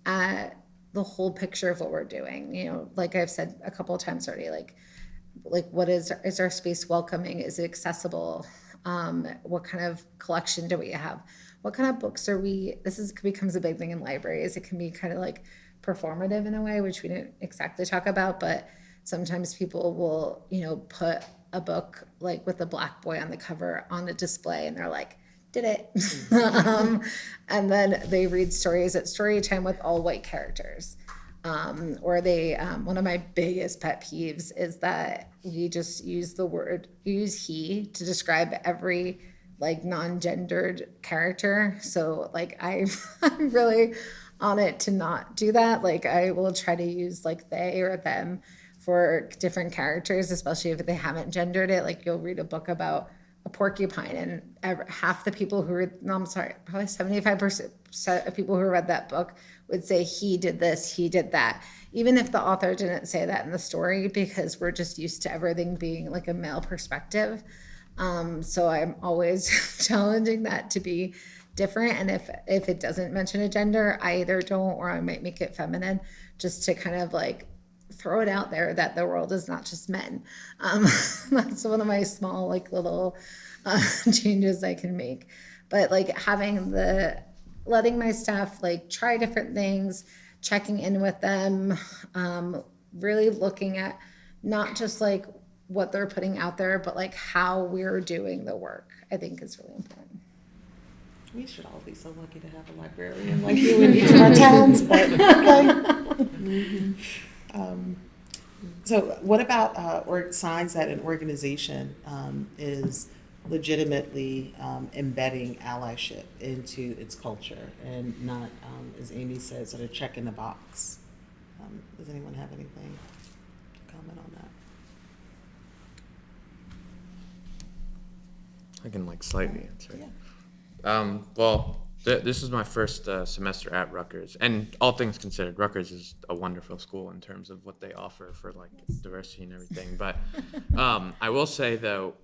at the whole picture of what we're doing. You know, like I've said a couple of times already, like what is our space welcoming? Is it accessible? What kind of collection do we have? What kind of books are we? Becomes a big thing in libraries. It can be kind of like performative in a way, which we didn't exactly talk about, but sometimes people will, you know, put a book like with a black boy on the cover on the display, and they're like, did it. And then they read stories at story time with all white characters. Or they, one of my biggest pet peeves is that we just use he to describe every like non-gendered character. So like I'm really on it to not do that. Like I will try to use like they or them for different characters, especially if they haven't gendered it. Like you'll read a book about a porcupine, and half the people who read, no, I'm sorry, probably 75% of people who read that book would say he did this, he did that, even if the author didn't say that in the story, because we're just used to everything being like a male perspective. So I'm always challenging that to be different. And if it doesn't mention a gender, I either don't, or I might make it feminine, just to kind of like throw it out there that the world is not just men. That's one of my small like little changes I can make. But like letting my staff like try different things, checking in with them, really looking at not just like what they're putting out there, but like how we're doing the work, I think is really important. We should all be so lucky to have a librarian like you in each of our towns, but okay. So what about signs that an organization is legitimately embedding allyship into its culture and not, as Amy said, sort of checking the box? Does anyone have anything to comment on that? I can like slightly answer. Yeah. Well, this is my first semester at Rutgers, and all things considered, Rutgers is a wonderful school in terms of what they offer for like diversity and everything. But I will say though,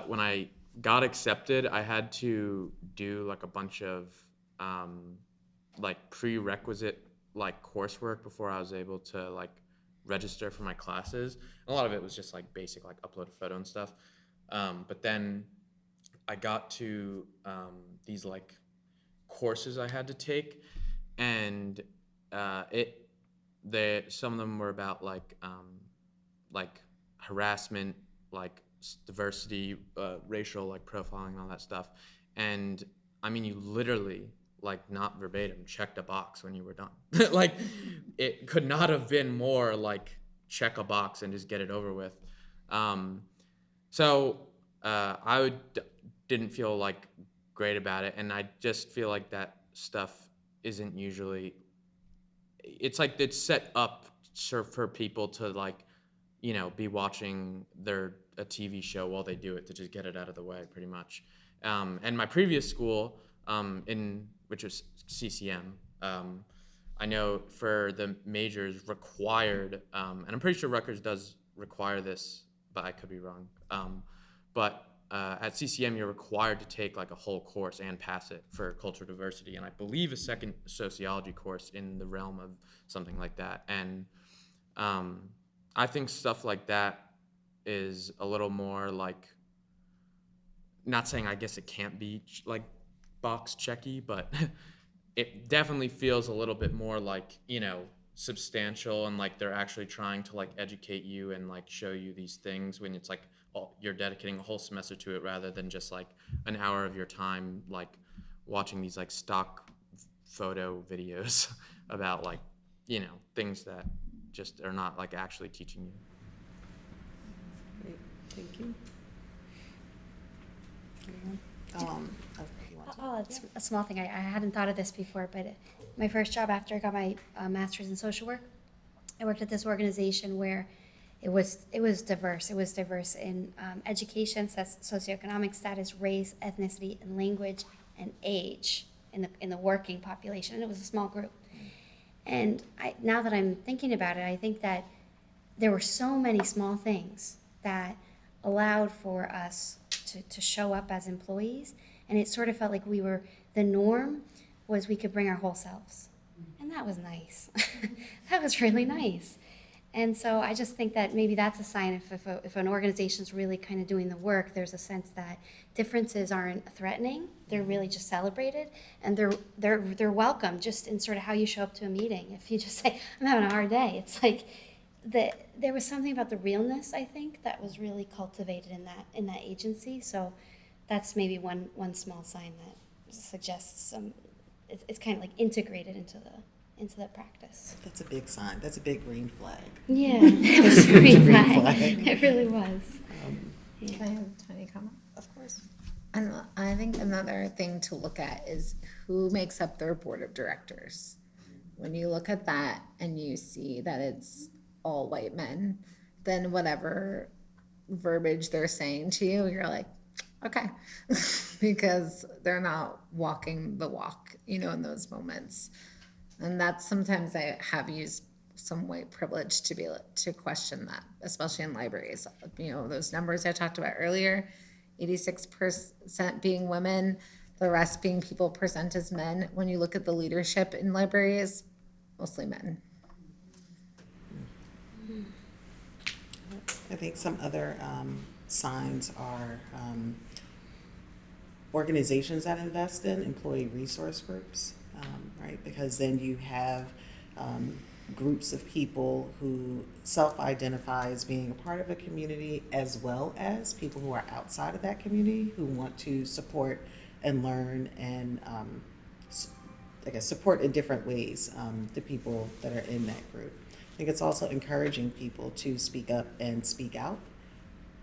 when I got accepted, I had to do like a bunch of like prerequisite like coursework before I was able to like register for my classes. And a lot of it was just like basic like upload a photo and stuff. But then I got to these like courses I had to take, and some of them were about like harassment, like diversity, racial like profiling, all that stuff. And I mean, you literally like not verbatim checked a box when you were done. Like it could not have been more like check a box and just get it over with. So didn't feel like great about it, and I just feel like that stuff isn't usually, it's like it's set up for people to like, you know, be watching a TV show while they do it, to just get it out of the way pretty much. And my previous school, which was CCM, I know for the majors required, and I'm pretty sure Rutgers does require this, but I could be wrong. But at CCM, you're required to take like a whole course and pass it for cultural diversity, and I believe a second sociology course in the realm of something like that. And I think stuff like that is a little more like not saying I guess it can't be like box checky, but it definitely feels a little bit more like, substantial, and like they're actually trying to like educate you and like show you these things when it's like you're dedicating a whole semester to it, rather than just like an hour of your time like watching these like stock photo videos about like, things that just are not like actually teaching you. Great, thank you. You want to? Oh, it's a small thing. I hadn't thought of this before, but my first job after I got my master's in social work, I worked at this organization where it was diverse. It was diverse in education, socioeconomic status, race, ethnicity, and language, and age in the working population. And it was a small group. And now that I'm thinking about it, I think that there were so many small things that allowed for us to show up as employees, and it sort of felt like the norm was we could bring our whole selves, and that was nice. That was really nice. And so I just think that maybe that's a sign if an organization's really kind of doing the work, there's a sense that differences aren't threatening, they're really just celebrated, and they're welcome just in sort of how you show up to a meeting. If you just say, I'm having a hard day, it's like there was something about the realness, I think, that was really cultivated in that agency. So that's maybe one small sign that suggests it's kind of like integrated into the practice. That's a big sign. That's a big green flag. Yeah, it was a green Green flag. flag. It really was. Can I have a tiny comment? Of course. And I think another thing to look at is who makes up their board of directors. When you look at that and you see that it's all white men, then whatever verbiage they're saying to you, you're like, okay, because they're not walking the walk, in those moments. And that's sometimes I have used some white privilege to be able to question that, especially in libraries. Those numbers I talked about earlier, 86% being women, the rest being people present as men. When you look at the leadership in libraries, mostly men. I think some other signs are organizations that invest in employee resource groups, right? Because then you have groups of people who self-identify as being a part of a community, as well as people who are outside of that community who want to support and learn and support in different ways the people that are in that group. I think it's also encouraging people to speak up and speak out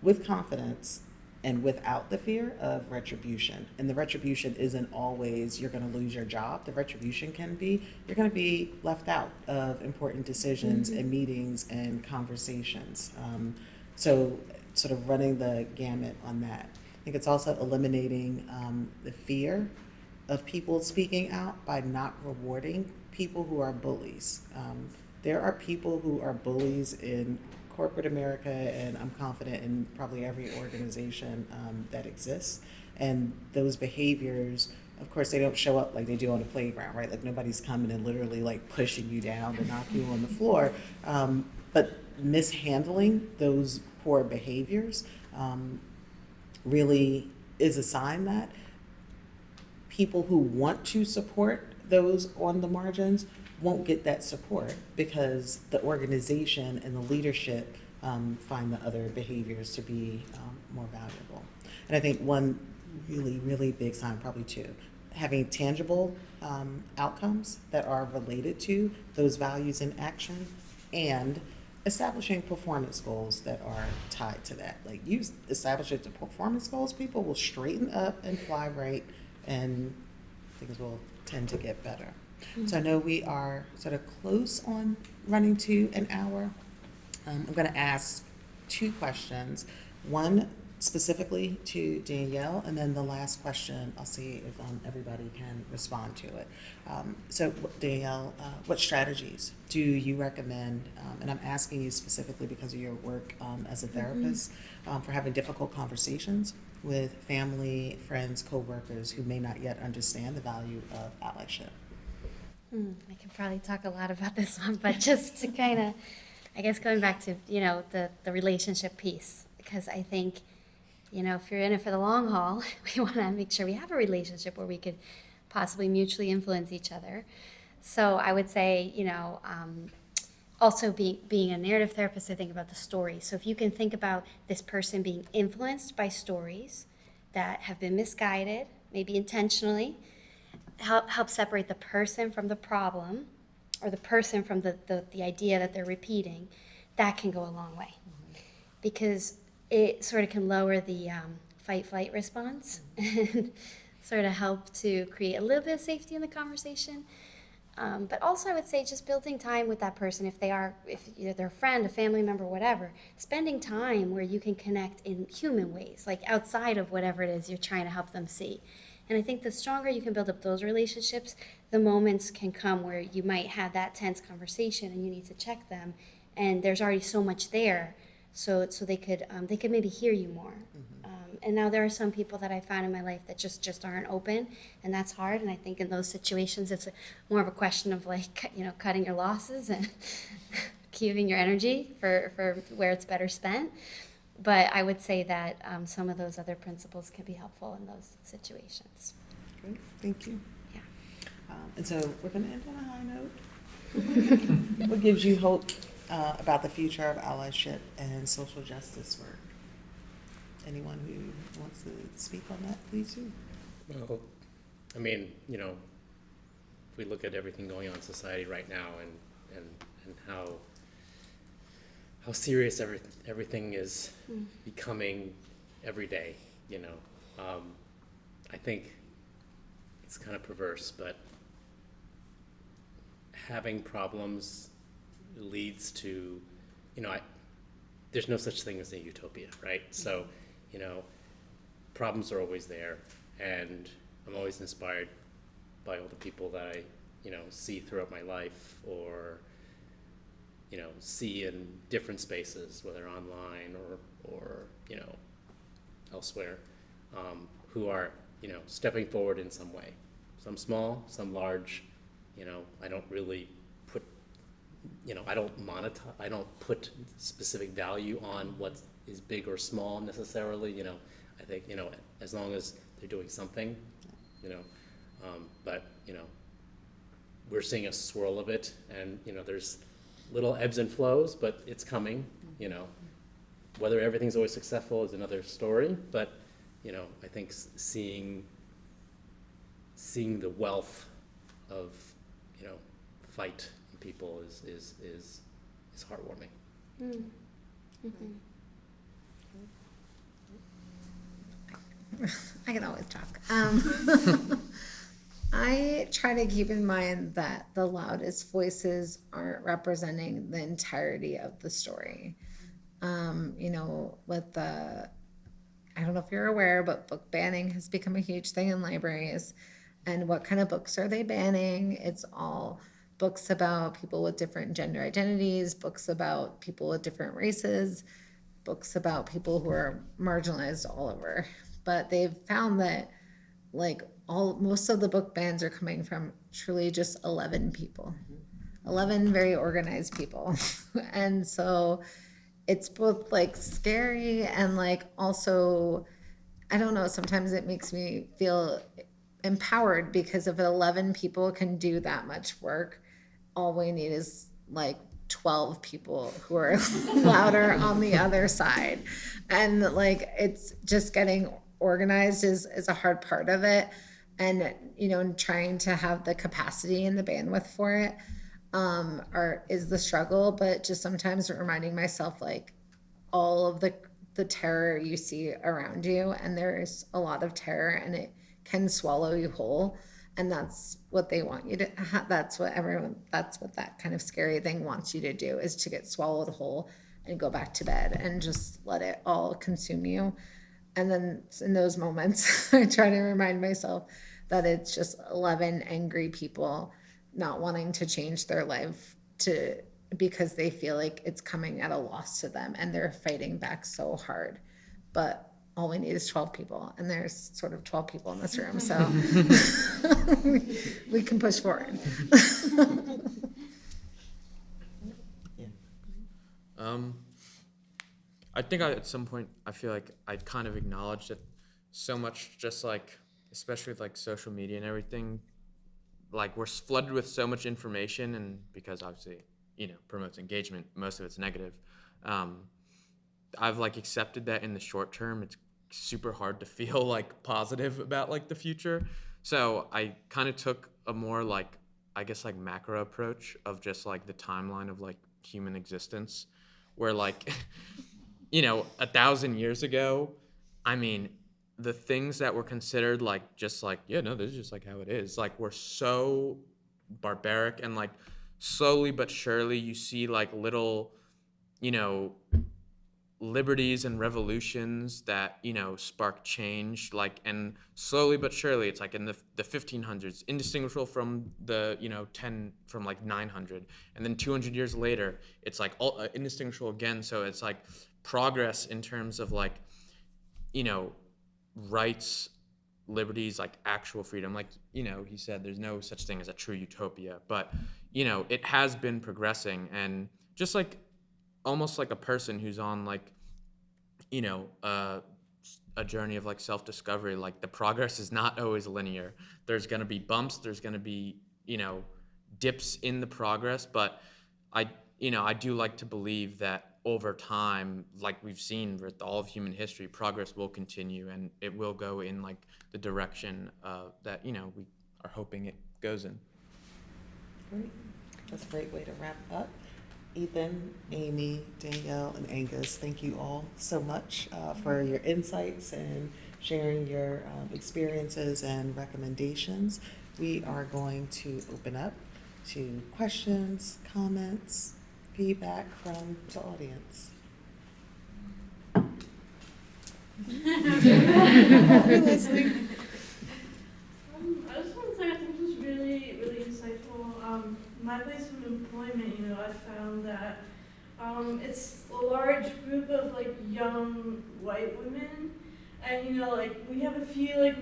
with confidence and without the fear of retribution. And the retribution isn't always you're going to lose your job. The retribution can be you're going to be left out of important decisions and meetings and conversations. So sort of running the gamut on that. I think it's also eliminating the fear of people speaking out by not rewarding people who are bullies. There are people who are bullies in corporate America, and I'm confident in probably every organization that exists. And those behaviors, of course, they don't show up like they do on the playground, right? Like nobody's coming and literally like pushing you down to knock you on the floor. But mishandling those poor behaviors really is a sign that people who want to support those on the margins won't get that support because the organization and the leadership find the other behaviors to be more valuable. And I think one really, really big sign, probably two, having tangible outcomes that are related to those values in action, and establishing performance goals that are tied to that. Like you establish it to performance goals, people will straighten up and fly right, and things will tend to get better. So I know we are sort of close on running to an hour. I'm going to ask two questions, one specifically to Danielle, and then the last question, I'll see if everybody can respond to it. So Danielle, what strategies do you recommend, and I'm asking you specifically because of your work as a therapist, for having difficult conversations with family, friends, coworkers who may not yet understand the value of allyship? I can probably talk a lot about this one, but just to kind of, I guess going back to, the relationship piece, because I think You know, if you're in it for the long haul, we want to make sure we have a relationship where we could possibly mutually influence each other. So I would say, you know, also being a narrative therapist, I think about the story. So if you can think about this person being influenced by stories that have been misguided, maybe intentionally, help separate the person from the problem, or the person from the idea that they're repeating, that can go a long way. Because it sort of can lower the fight-flight response and sort of help to create a little bit of safety in the conversation. But also I would say just building time with that person, if they're a friend, a family member, whatever, spending time where you can connect in human ways, like outside of whatever it is you're trying to help them see. And I think the stronger you can build up those relationships, the moments can come where you might have that tense conversation and you need to check them, and there's already so much there, so they could maybe hear you more. And now there are some people that I found in my life that just aren't open, and that's hard. And I think in those situations, it's more of a question of like, you know, cutting your losses and keeping your energy for where it's better spent. But I would say that some of those other principles can be helpful in those situations. Great, thank you. Yeah. And so we're going to end on a high note. What gives you hope about the future of allyship and social justice work? Anyone who wants to speak on that, please do. Well, I mean, you know, if we look at everything going on in society right now and how serious everything is becoming every day, you know, I think it's kind of perverse, but having problems leads to, you know, there's no such thing as a utopia, right? So, you know, problems are always there, and I'm always inspired by all the people that I, you know, see throughout my life, or, you know, see in different spaces, whether online or you know, elsewhere, who are, you know, stepping forward in some way. Some small, some large. You know, I don't really put, you know, I don't put specific value on what is big or small necessarily. You know, I think, you know, as long as they're doing something, you know, but, you know, we're seeing a swirl of it, and, you know, there's little ebbs and flows, but it's coming. You know, whether everything's always successful is another story, but, you know, I think seeing the wealth of, you know, fight in people is heartwarming. Mm-hmm. I can always talk. I try to keep in mind that the loudest voices aren't representing the entirety of the story. You know, with the, I don't know if you're aware, but book banning has become a huge thing in libraries. And what kind of books are they banning? It's all books about people with different gender identities, books about people with different races, books about people who are marginalized all over. But they've found that most of the book bans are coming from truly just 11 people, 11 very organized people. And so it's both like scary and like also, I don't know, sometimes it makes me feel empowered, because if 11 people can do that much work, all we need is like 12 people who are louder on the other side. And like, it's just getting organized is a hard part of it. And, you know, trying to have the capacity and the bandwidth for it is the struggle. But just sometimes reminding myself, like, all of the terror you see around you, and there's a lot of terror, and it can swallow you whole. And that's what they want you to, that's what that kind of scary thing wants you to do, is to get swallowed whole and go back to bed and just let it all consume you. And then in those moments, I try to remind myself that it's just 11 angry people not wanting to change their life because they feel like it's coming at a loss to them, and they're fighting back so hard. But all we need is 12 people, and there's sort of 12 people in this room, so we can push forward. I think at some point I feel like I kind of acknowledged it so much, just like, especially with like social media and everything, like we're flooded with so much information, and because obviously, promotes engagement, most of it's negative. I've like accepted that in the short term, it's super hard to feel like positive about like the future. So I kind of took a more like, I guess like macro approach of just like the timeline of like human existence, where like, 1,000 years ago, I mean, the things that were considered like just like, yeah, no, this is just like how it is, like were so barbaric, and like slowly but surely you see like little, liberties and revolutions that spark change, like, and slowly but surely it's like in the 1500s, indistinguishable from the 10 from like 900, and then 200 years later it's like all indistinguishable again. So it's like progress in terms of like rights, liberties, like actual freedom, like he said there's no such thing as a true utopia, but it has been progressing. And just like almost like a person who's on like a journey of like self-discovery, like the progress is not always linear. There's going to be bumps, there's going to be dips in the progress, but I do like to believe that over time, like we've seen with all of human history, progress will continue, and it will go in like the direction that we are hoping it goes in. Great. That's a great way to wrap up. Ethan, Amy, Danielle, and Angus, thank you all so much for your insights and sharing your experiences and recommendations. We are going to open up to questions, comments, feedback from the audience. You're listening. I just want to say I think it was really, really insightful. My place of employment, I found that it's a large group of like young white women, and like we have a few like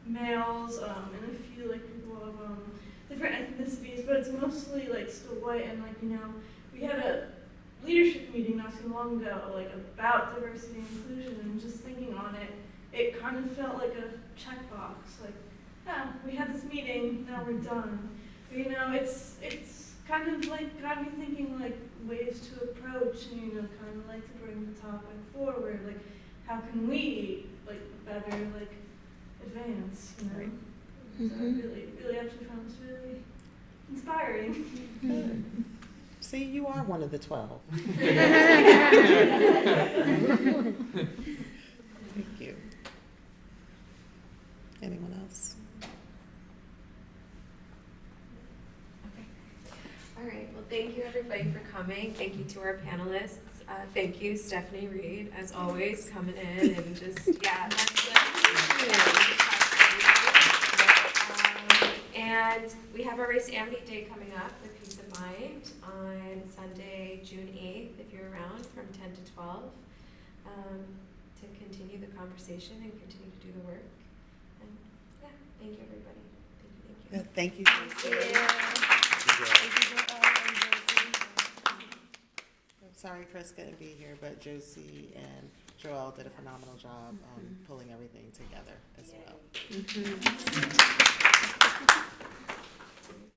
males and a few like people of different ethnicities, but it's mostly like still white. And like we had a leadership meeting not too long ago, like about diversity and inclusion, and just thinking on it, it kind of felt like a checkbox, like, yeah, we had this meeting, now we're done. But it's kind of like got me thinking like ways to approach and kind of like to bring the topic forward, like how can we like better like advance, Right. So I really actually found this really inspiring. Good. See, you are one of the 12. Thank you. Anyone else? All right, well, thank you everybody for coming. Thank you to our panelists. Thank you, Stephanie Reed, as always, coming in and just, yeah, and we have our Race Amity Day coming up with Peace of Mind on Sunday, June 8th, if you're around, from 10 to 12, to continue the conversation and continue to do the work. And yeah, thank you everybody. Thank you. Thank you. I'm sorry Chris couldn't be here, but Josie and Joelle did a phenomenal job pulling everything together as well.